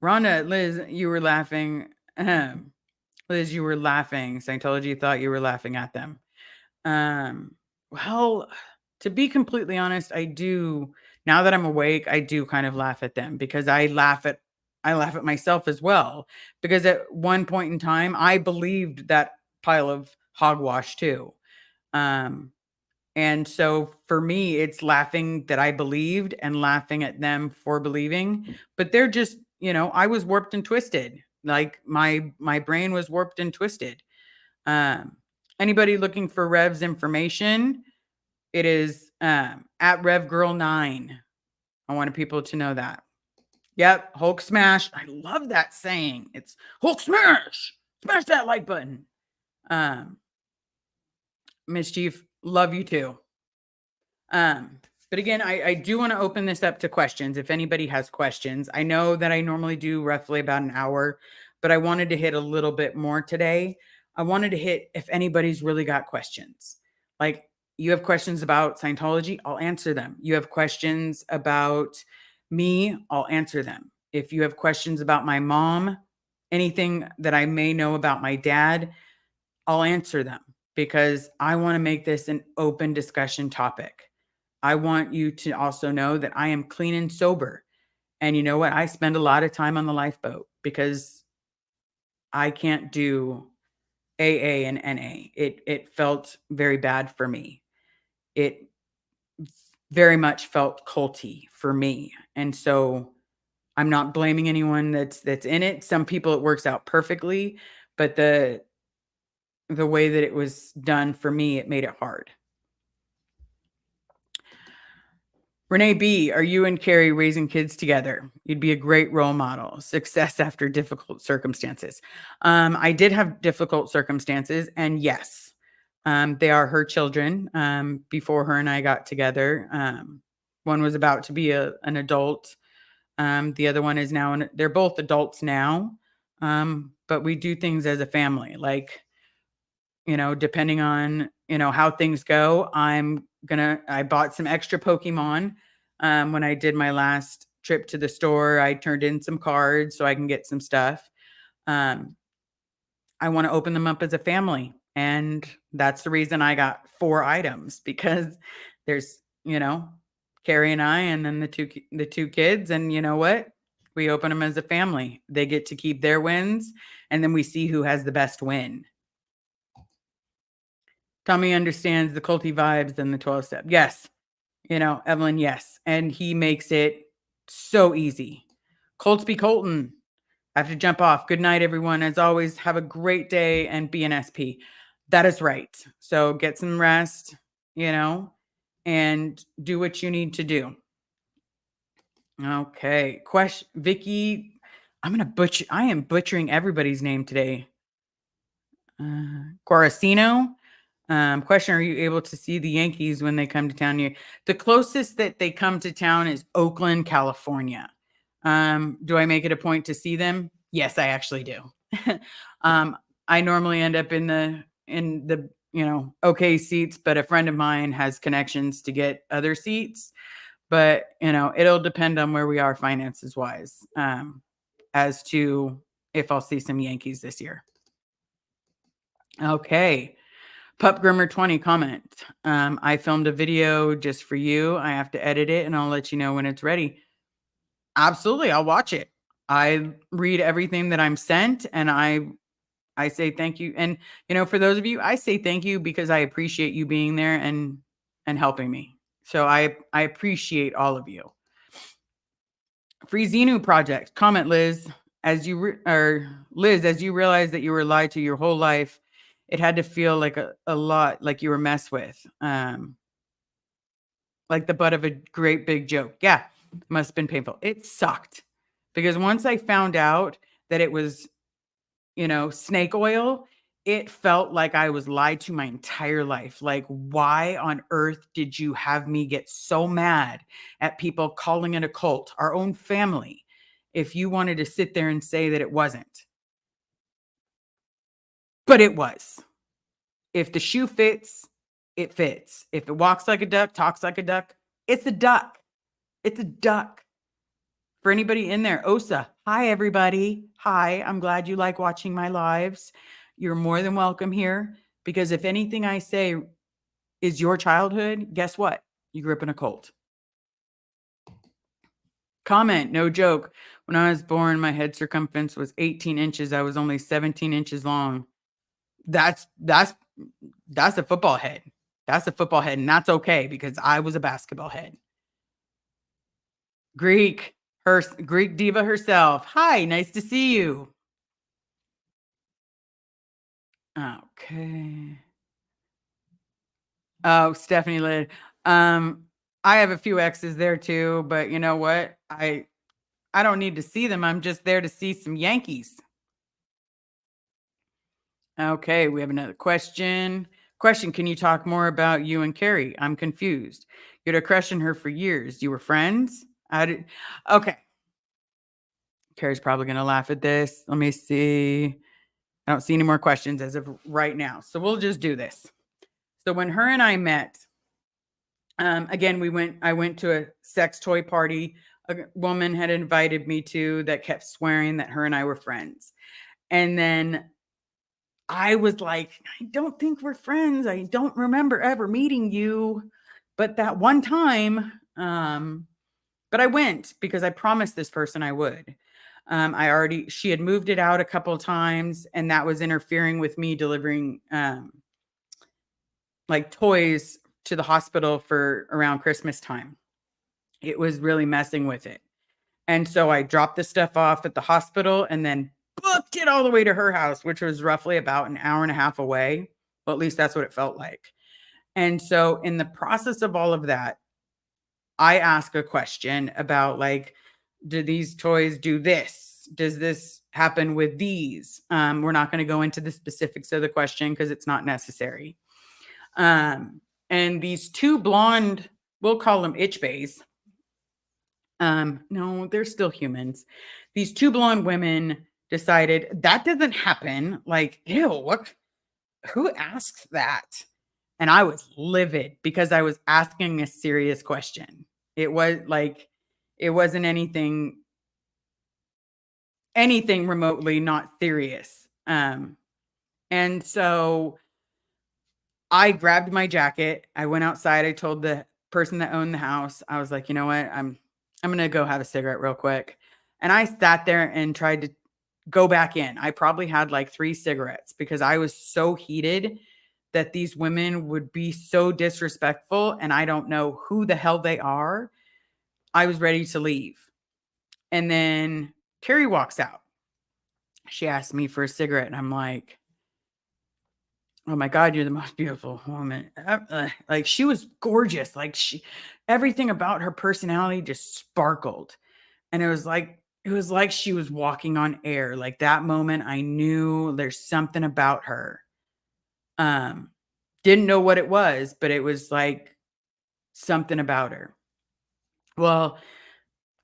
Rhonda, Liz, you were laughing. Liz, you were laughing. Scientology thought you were laughing at them. Well, to be completely honest, I do now that I'm awake, I do kind of laugh at them because I laugh at myself as well. Because at one point in time, I believed that pile of hogwash too. Um, and so for me, it's laughing that I believed and laughing at them for believing. But they're just, I was warped and twisted. Like my brain was warped and twisted. Um, Anybody looking for Rev's information, it is at RevGirl9. I wanted people to know that. Yep, Hulk smash. I love that saying. It's Hulk smash. Smash that like button. Um, Mischief, love you too. But again, I do want to open this up to questions. If anybody has questions, I know that I normally do roughly about an hour, but I wanted to hit a little bit more today. I wanted to hit if anybody's really got questions. Like you have questions about Scientology, I'll answer them. You have questions about me, I'll answer them. If you have questions about my mom, anything that I may know about my dad, I'll answer them because I want to make this an open discussion topic. I want you to also know that I am clean and sober. And you know what? I spend a lot of time on the lifeboat because I can't do AA and NA. It felt very bad for me. It very much felt culty for me. And so I'm not blaming anyone that's in it. Some people it works out perfectly, but the way that it was done for me, it made it hard. Renee B, are you and Carrie raising kids together? You'd be a great role model. Success after difficult circumstances. I did have difficult circumstances, and yes, they are her children. Before her and I got together, one was about to be an adult. The other one is now, they're both adults now. But we do things as a family. Like, depending on, how things go, I bought some extra Pokemon. When I did my last trip to the store, I turned in some cards so I can get some stuff. Um, I want to open them up as a family. And that's the reason I got 4 items because there's, Carrie and I, and then the two kids. And you know what? We open them as a family. They get to keep their wins, and then we see who has the best win. Tommy understands the culty vibes and the 12 step. Yes. Evelyn, yes. And he makes it so easy. Coltsby Colton, I have to jump off. Good night, everyone. As always, have a great day and be an SP. That is right. So get some rest, and do what you need to do. Okay. Question, Vicky. I am butchering everybody's name today. Guaracino. Question: are you able to see the Yankees when they come to town? The closest that they come to town is Oakland, California. Do I make it a point to see them? Yes, I actually do. I normally end up in the okay seats, but a friend of mine has connections to get other seats. But it'll depend on where we are finances wise, as to if I'll see some Yankees this year. Okay. Pup Grimmer 20 comment. I filmed a video just for you. I have to edit it and I'll let you know when it's ready. Absolutely, I'll watch it. I read everything that I'm sent and I say thank you. And for those of you, I say thank you because I appreciate you being there and helping me. So I appreciate all of you. Free Xenu project. Comment, Liz. Liz, as you realize that you were lied to your whole life, it had to feel like a lot like you were messed with. Like the butt of a great big joke. Yeah, must have been painful. It sucked because once I found out that it was, snake oil, it felt like I was lied to my entire life. Like, why on earth did you have me get so mad at people calling it a cult, our own family, if you wanted to sit there and say that it wasn't? But it was. If the shoe fits, it fits. If it walks like a duck, talks like a duck, it's a duck. It's a duck. For anybody in there, Osa, hi, everybody. Hi, I'm glad you like watching my lives. You're more than welcome here because if anything I say is your childhood, guess what? You grew up in a cult. Comment, no joke. When I was born, my head circumference was 18 inches. I was only 17 inches long. That's a football head. That's a football head, and that's okay because I was a basketball head. Greek diva herself. Hi, nice to see you. Okay. Oh, Stephanie Lid. I have a few exes there too, but you know what? I don't need to see them. I'm just there to see some Yankees. Okay, we have another question. Can you talk more about you and Carrie? I'm confused. You had a crush on her for years. You were friends? Okay. Carrie's probably going to laugh at this. Let me see. I don't see any more questions as of right now. So we'll just do this. So when her and I met, again, I went to a sex toy party a woman had invited me to that kept swearing that her and I were friends. And then I was like, I don't think we're friends. I don't remember ever meeting you. But that one time, but I went because I promised this person I would. She had moved it out a couple of times, and that was interfering with me delivering like toys to the hospital for around Christmas time. It was really messing with it. And so I dropped the stuff off at the hospital and then booked it all the way to her house, which was roughly about an hour and a half away. Well, at least that's what it felt like. And so in the process of all of that, I ask a question about like, do these toys do this? Does this happen with these? We're not going to go into the specifics of the question because it's not necessary. Um, and these two blonde, we'll call them itch bays. No, they're still humans. These two blonde women decided that doesn't happen. Like, ew, what? Who asks that? And I was livid because I was asking a serious question. It was like, it wasn't anything remotely not serious. And so I grabbed my jacket. I went outside. I told the person that owned the house, I was like, you know what? I'm gonna go have a cigarette real quick. And I sat there and tried to go back in. I probably had like 3 cigarettes because I was so heated that these women would be so disrespectful and I don't know who the hell they are. I was ready to leave. And then Carrie walks out. She asked me for a cigarette and I'm like, "Oh my god, you're the most beautiful woman." Like she was gorgeous. Like everything about her personality just sparkled. And it was like she was walking on air. Like that moment I knew there's something about her. Um didn't know what it was, but it was like something about her. Well,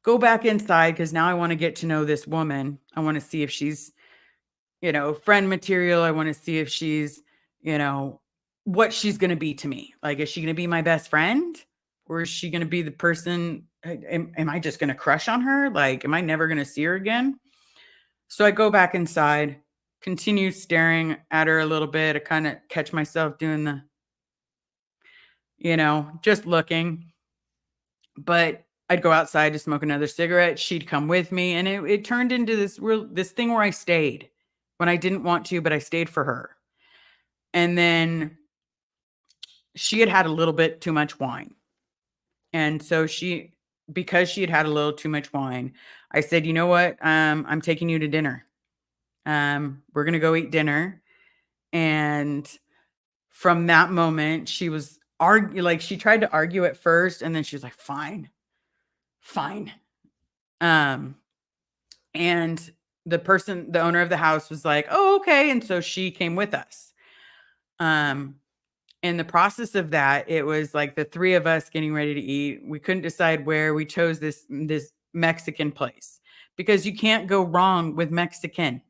go back inside because now I want to get to know this woman. I want to see if she's, friend material. I want to see if she's, you know, what she's going to be to me. Like, is she going to be my best friend? Or is she going to be the person? Am I just going to crush on her? Like, am I never going to see her again? So I go back inside, continue staring at her a little bit. I kind of catch myself doing just looking. But I'd go outside to smoke another cigarette. She'd come with me. And it turned into this thing where I stayed when I didn't want to, but I stayed for her. And then she had had a little bit too much wine. And so because she had had a little too much wine, I said, you know what? I'm taking you to dinner. We're going to go eat dinner. And from that moment, she was like, she tried to argue at first. And then she was like, fine, fine. Um, and the owner of the house was like, oh, okay. And so she came with us. In the process of that, it was like the 3 of us getting ready to eat. We couldn't decide where. We chose this Mexican place because you can't go wrong with Mexican.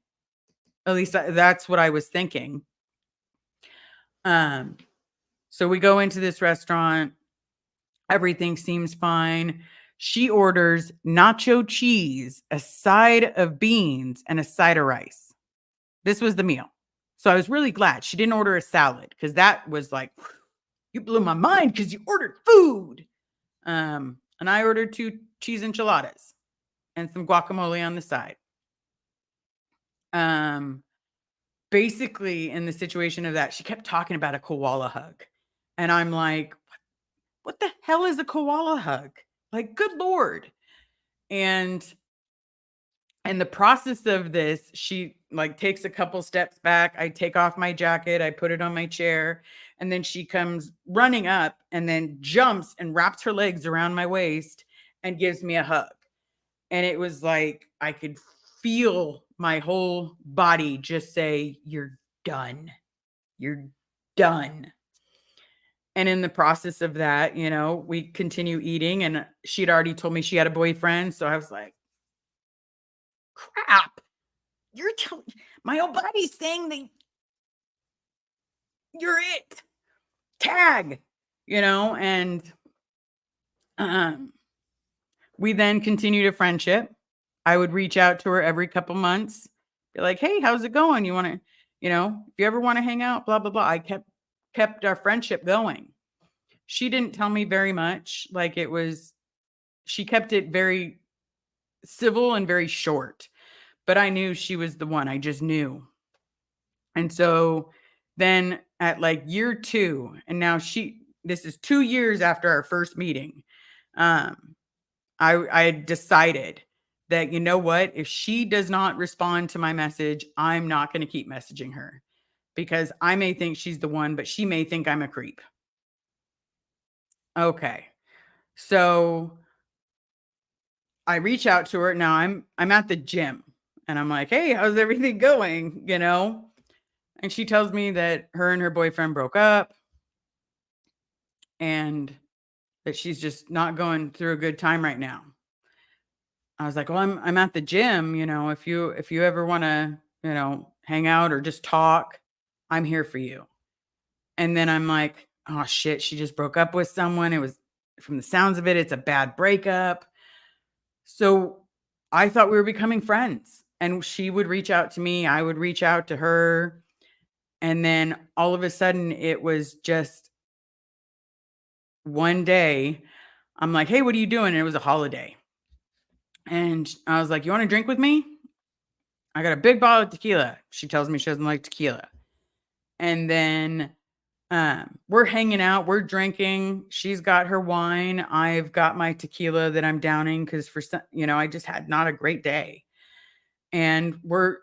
At least that's what I was thinking. Um, so we go into this restaurant. Everything seems fine. She orders nacho cheese, a side of beans, and a side of rice. This was the meal. So I was really glad she didn't order a salad because that was like, you blew my mind because you ordered food. And I ordered 2 cheese enchiladas and some guacamole on the side. Um, Basically, in the situation of that, she kept talking about a koala hug. And I'm like, what the hell is a koala hug? Like, good Lord. And in the process of this, she like takes a couple steps back. I take off my jacket, I put it on my chair, and then she comes running up and then jumps and wraps her legs around my waist and gives me a hug. And it was like I could feel my whole body just say, "You're done. You're done." And in the process of that, we continue eating and she'd already told me she had a boyfriend. So I was like, crap, you're telling my whole body's saying that you're it. Tag, and um, we then continued a friendship. I would reach out to her every couple months, be like, hey, how's it going? You want to, if you ever want to hang out, blah, blah, blah. I kept our friendship going. She didn't tell me very much. Like she kept it very civil and very short, but I knew she was the one. I just knew. And so then at like year 2, and now this is 2 years after our first meeting. I had decided that, you know what, if she does not respond to my message, I'm not going to keep messaging her because I may think she's the one, but she may think I'm a creep. Okay. So I reach out to her. Now I'm at the gym and I'm like, "Hey, how's everything going?" And she tells me that her and her boyfriend broke up and that she's just not going through a good time right now. I was like, "Well, I'm at the gym, if you ever want to, hang out or just talk, I'm here for you." And then I'm like, "Oh shit, she just broke up with someone. It was from the sounds of it, it's a bad breakup." So I thought we were becoming friends and she would reach out to me, I would reach out to her. And then all of a sudden it was just one day, I'm like, "Hey, what are you doing?" And it was a holiday. And I was like, "You want to drink with me? I got a big bottle of tequila." She tells me she doesn't like tequila. And then we're hanging out, we're drinking. She's got her wine. I've got my tequila that I'm downing because for some, I just had not a great day. And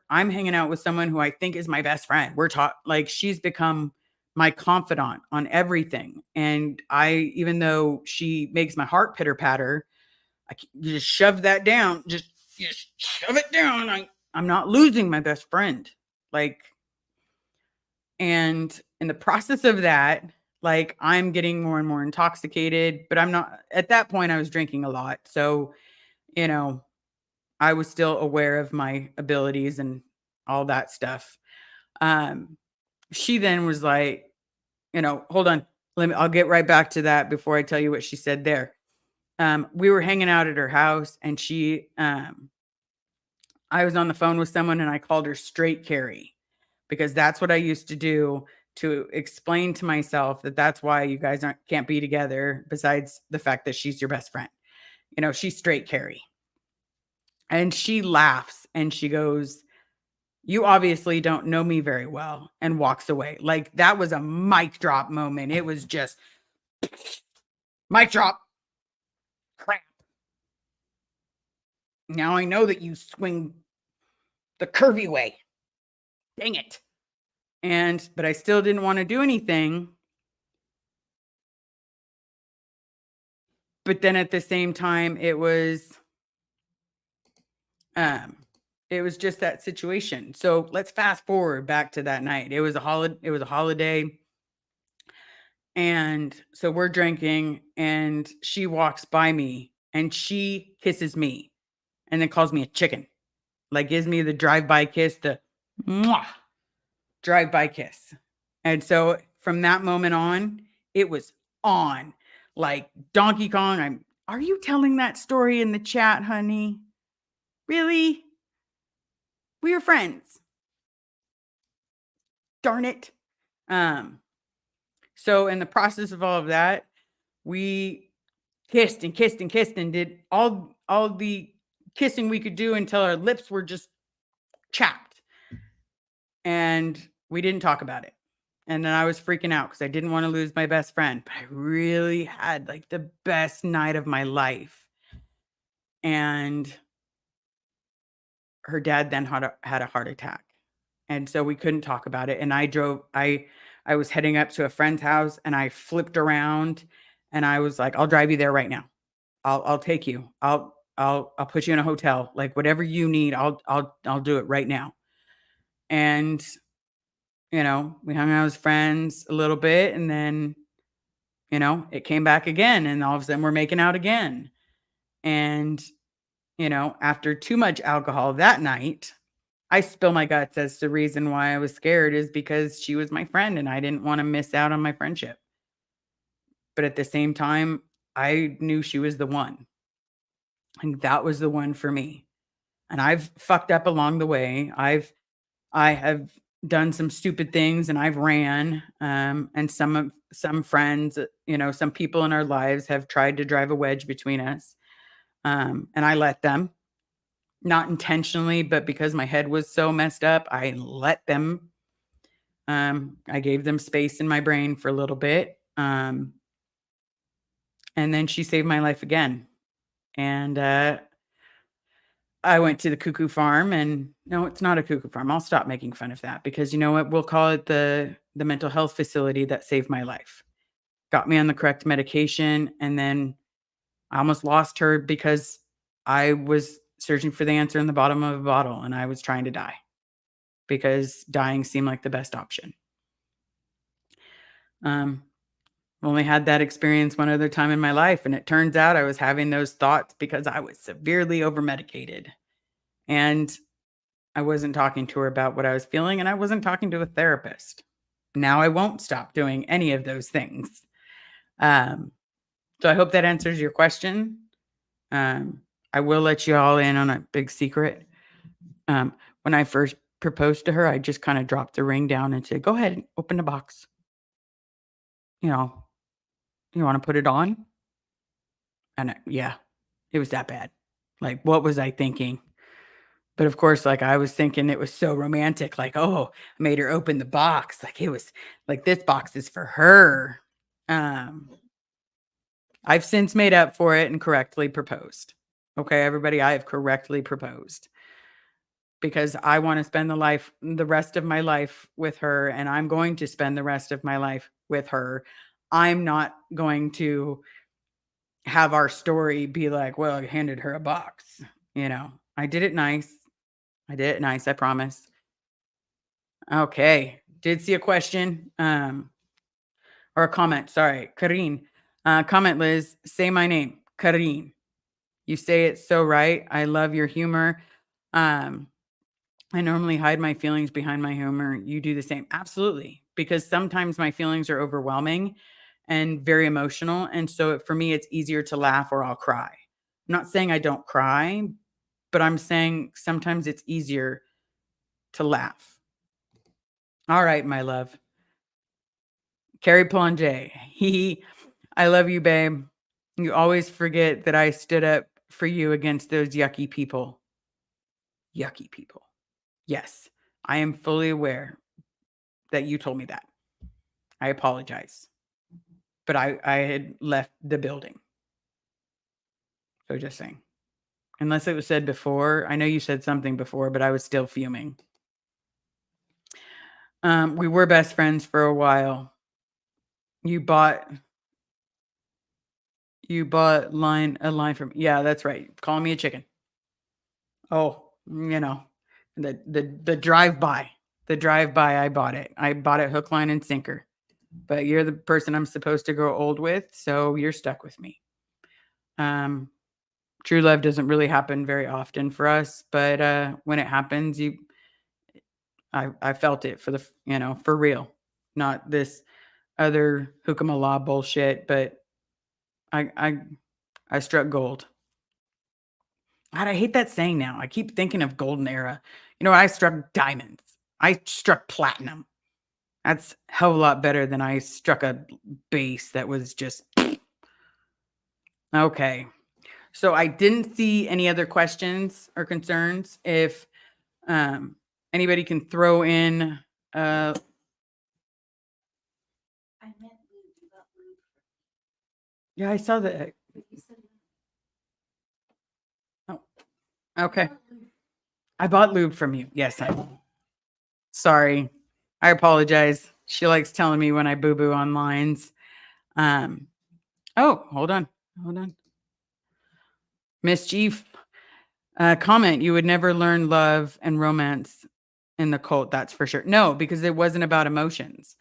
I'm hanging out with someone who I think is my best friend. We're taught like she's become my confidant on everything. And even though she makes my heart pitter patter, you just shove that down, just shove it down. I'm not losing my best friend. Like, and in the process of that, like I'm getting more and more intoxicated, but I'm not at that point I was drinking a lot. So, you know, I was still aware of my abilities and all that stuff. Um, she then was like, hold on. I'll get right back to that before I tell you what she said there. We were hanging out at her house and I was on the phone with someone and I called her straight Carrie because that's what I used to do to explain to myself that that's why you guys can't be together besides the fact that she's your best friend. She's straight Carrie. And she laughs and she goes, "You obviously don't know me very well," and walks away. Like that was a mic drop moment. It was just mic drop. Crap. Now I know that you swing the curvy way. Dang it. But I still didn't want to do anything. But then at the same time, um it was just that situation. So let's fast forward back to that night. It was a holiday. And so we're drinking and she walks by me and she kisses me and then calls me a chicken. Like gives me the drive-by kiss, the mwah, drive-by kiss. And so from that moment on, it was on. Like Donkey Kong. Are you telling that story in the chat, honey? Really? We were friends. Darn it. Um, so in the process of all of that, we kissed and kissed and kissed and did all the kissing we could do until our lips were just chapped. And we didn't talk about it. And then I was freaking out because I didn't want to lose my best friend. But I really had like the best night of my life. And her dad then had a heart attack. And so we couldn't talk about it. And I was heading up to a friend's house and I flipped around and I was like, "I'll drive you there right now. I'll take you. I'll put you in a hotel. Like whatever you need, I'll do it right now." And we hung out as friends a little bit and then, it came back again and all of a sudden we're making out again. And, after too much alcohol that night, I spill my guts as the reason why I was scared is because she was my friend and I didn't want to miss out on my friendship. But at the same time, I knew she was the one. And that was the one for me. And I've fucked up along the way. I have done some stupid things and I've ran. And some friends, some people in our lives have tried to drive a wedge between us. And I let them, not intentionally, but because my head was so messed up, I let them. I gave them space in my brain for a little bit. And then she saved my life again. And I went to the cuckoo farm and no, it's not a cuckoo farm. I'll stop making fun of that because you know what? We'll call it the mental health facility that saved my life. Got me on the correct medication and then I almost lost her because I was searching for the answer in the bottom of a bottle and I was trying to die because dying seemed like the best option. Um, only had that experience one other time in my life, and it turns out I was having those thoughts because I was severely overmedicated, and I wasn't talking to her about what I was feeling, and I wasn't talking to a therapist. Now I won't stop doing any of those things. Um, so I hope that answers your question. Um, I will let you all in on a big secret. When I first proposed to her, I just kind of dropped the ring down and said, "Go ahead and open the box. You know, you want to put it on?" And yeah, it was that bad. Like, what was I thinking? But of course, like I was thinking it was so romantic. Like, oh, I made her open the box. Like it was like this box is for her. Um, I've since made up for it and correctly proposed. Okay, everybody, I have correctly proposed because I want to spend the rest of my life with her, and I'm going to spend the rest of my life with her. I'm not going to have our story be like, well, I handed her a box. I did it nice. I did it nice, I promise. Okay. Did see a question, or a comment. Sorry. Kareen. Comment, Liz. Say my name. Kareen. You say it so right. I love your humor. Um, I normally hide my feelings behind my humor. You do the same. Absolutely. Because sometimes my feelings are overwhelming and very emotional. And so for me, it's easier to laugh or I'll cry. I'm not saying I don't cry, but I'm saying sometimes it's easier to laugh. All right, my love. Carrie Plonge. I love you, babe. You always forget that I stood up for you against those yucky people. Yucky people. Yes, I am fully aware that you told me that. I apologize. But I had left the building. So just saying. Unless it was said before. I know you said something before, but I was still fuming. We were best friends for a while. You bought a line from, yeah, that's right. Calling me a chicken. Oh, the drive-by. The drive-by, I bought it. I bought it hook, line, and sinker. But you're the person I'm supposed to grow old with, so you're stuck with me. True love doesn't really happen very often for us, but when it happens, I felt it for real. Not this other hookah bullshit, but I I I struck gold. God, I hate that saying now. I keep thinking of golden era. I struck diamonds. I struck platinum. That's a hell of a lot better than I struck a base that was just okay. So I didn't see any other questions or concerns. If um, anybody can throw in, uh, yeah, I saw that. Oh, okay. I bought lube from you. Yes, sorry. I apologize. She likes telling me when I boo boo on lines. Um, oh, hold on. Hold on. Mischief. Comment, you would never learn love and romance in the cult, that's for sure. No, because it wasn't about emotions.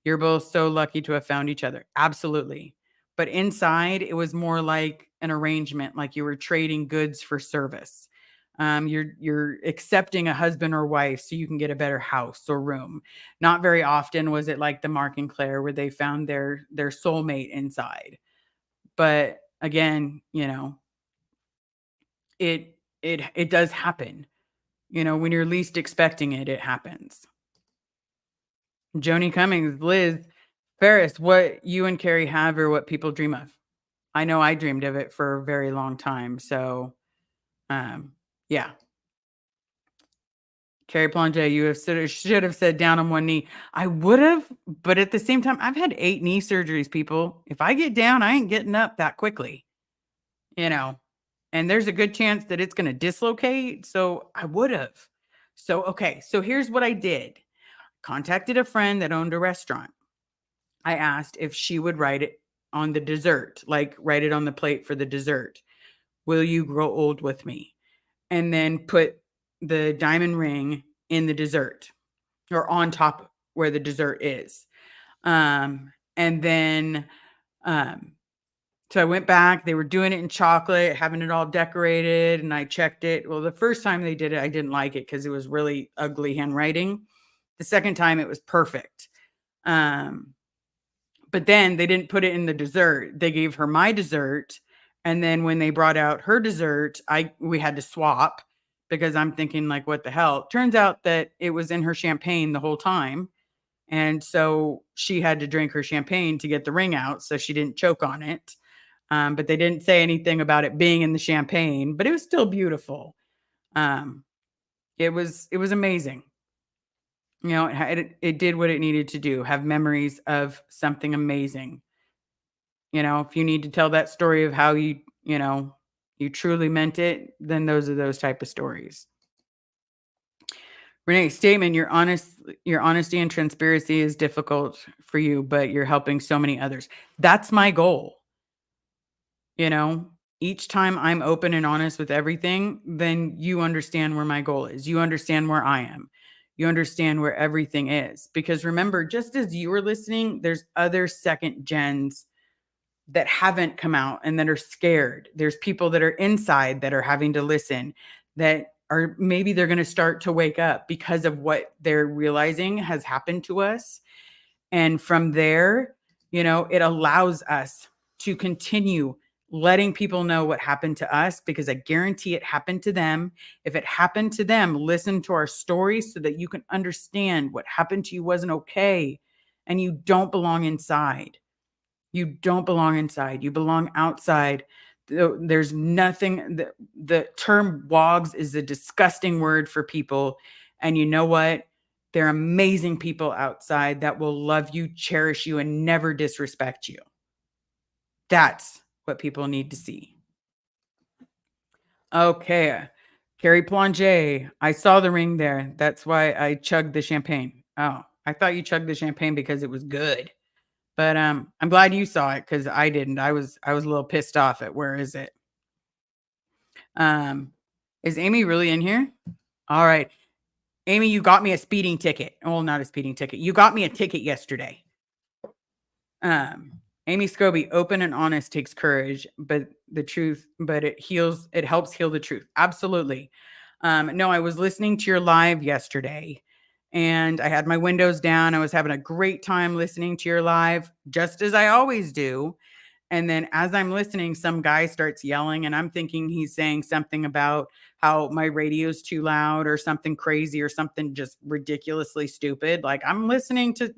You're both so lucky to have found each other. Absolutely. But inside, it was more like an arrangement, like you were trading goods for service. You're accepting a husband or wife so you can get a better house or room. Not very often was it like the Mark and Claire where they found their soulmate inside. But again, it does happen. When you're least expecting it, it happens. Joni Cummings, Liz, Ferris, what you and Carrie have or what people dream of. I know I dreamed of it for a very long time. So, yeah. Carrie Plonge, you should have said down on one knee. I would have, but at the same time, I've had 8 knee surgeries, people. If I get down, I ain't getting up that quickly, you know, and there's a good chance that it's going to dislocate. So I would have. So, okay. So here's what I did. Contacted a friend that owned a restaurant. I asked if she would write it, on the dessert, like write it on the plate for the dessert. Will you grow old with me? And then put the diamond ring in the dessert or on top where the dessert is. And then, um, so I went back, they were doing it in chocolate, having it all decorated, and I checked it. Well, the first time they did it, I didn't like it because it was really ugly handwriting. The second time it was perfect. Um, but then they didn't put it in the dessert. They gave her my dessert. And then when they brought out her dessert, we had to swap because I'm thinking like, what the hell? Turns out that it was in her champagne the whole time. And so she had to drink her champagne to get the ring out so she didn't choke on it. But they didn't say anything about it being in the champagne, but it was still beautiful. Um, it was amazing. You know, it did what it needed to do, have memories of something amazing. You know, if you need to tell that story of how you truly meant it, then those are those type of stories. Renee, statement, your honesty and transparency is difficult for you, but you're helping so many others. That's my goal. You know, each time I'm open and honest with everything, then you understand where my goal is. You understand where I am. You understand where everything is. Because remember, just as you were listening, there's other second gens that haven't come out and that are scared. There's people that are inside that are having to listen, that are maybe they're going to start to wake up because of what they're realizing has happened to us. And from there, it allows us to continue letting people know what happened to us because I guarantee it happened to them. If it happened to them, listen to our stories so that you can understand what happened to you wasn't okay and you don't belong inside. You don't belong inside. You belong outside. There's nothing. The term wogs is a disgusting word for people. And you know what? They're amazing people outside that will love you, cherish you, and never disrespect you. That's what people need to see. Okay. Carrie Plonge, I saw the ring there. That's why I chugged the champagne. Oh, I thought you chugged the champagne because it was good. But I'm glad you saw it because I didn't. I was a little pissed off at where is it? Um, is Amy really in here? All right. Amy, you got me a speeding ticket. Well, not a speeding ticket. You got me a ticket yesterday. Amy Scobie, open and honest takes courage, but it helps heal the truth. Absolutely. No, I was listening to your live yesterday and I had my windows down. I was having a great time listening to your live, just as I always do. And then as I'm listening, some guy starts yelling, and I'm thinking he's saying something about how my radio's too loud or something crazy or something just ridiculously stupid. Like, I'm listening to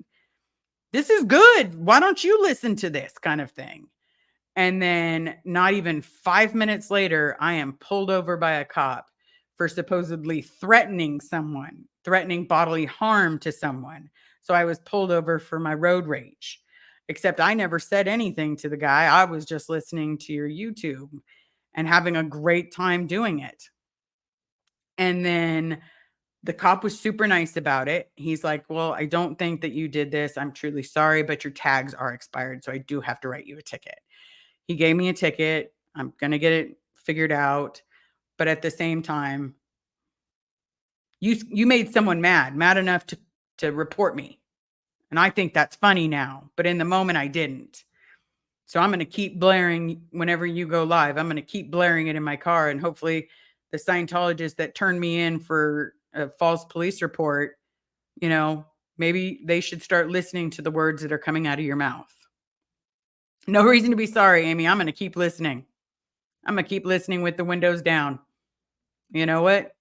this is good. Why don't you listen to this kind of thing? And then not even 5 minutes later, I am pulled over by a cop for supposedly threatening bodily harm to someone. So I was pulled over for my road rage. Except I never said anything to the guy. I was just listening to your YouTube and having a great time doing it. And then the cop was super nice about it. He's like, "Well, I don't think that you did this. I'm truly sorry, but your tags are expired, so I do have to write you a ticket." He gave me a ticket. I'm going to get it figured out, but at the same time, you made someone mad enough to report me. And I think that's funny now, but in the moment I didn't. So I'm going to keep blaring whenever you go live. I'm going to keep blaring it in my car, and hopefully the Scientologists that turned me in for a false police report, maybe they should start listening to the words that are coming out of your mouth. No reason to be sorry, Amy. I'm going to keep listening. I'm going to keep listening with the windows down. You know what?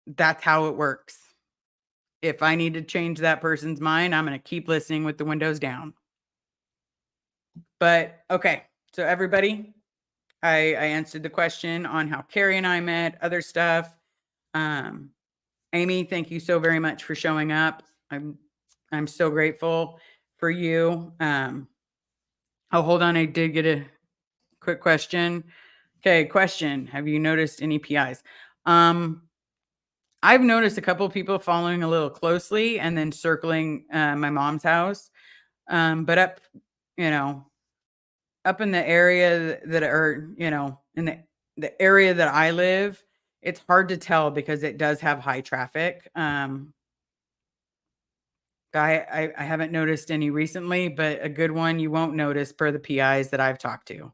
That's how it works. If I need to change that person's mind, I'm going to keep listening with the windows down. But okay. So everybody, I answered the question on how Carrie and I met, other stuff. Amy, thank you so very much for showing up. I'm so grateful for you. Hold on. I did get a quick question. Okay, question. Have you noticed any PIs? I've noticed a couple of people following a little closely and then circling my mom's house. But you know, up in the area that are, in the area that I live, it's hard to tell because it does have high traffic. I haven't noticed any recently, but a good one you won't notice per the PIs that I've talked to.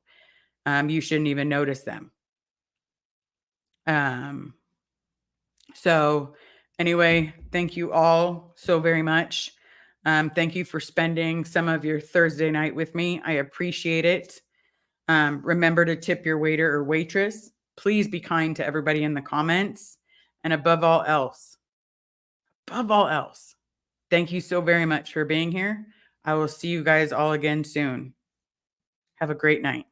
You shouldn't even notice them. Um, so anyway, thank you all so very much. Thank you for spending some of your Thursday night with me. I appreciate it. Remember to tip your waiter or waitress. Please be kind to everybody in the comments. And above all else, thank you so very much for being here. I will see you guys all again soon. Have a great night.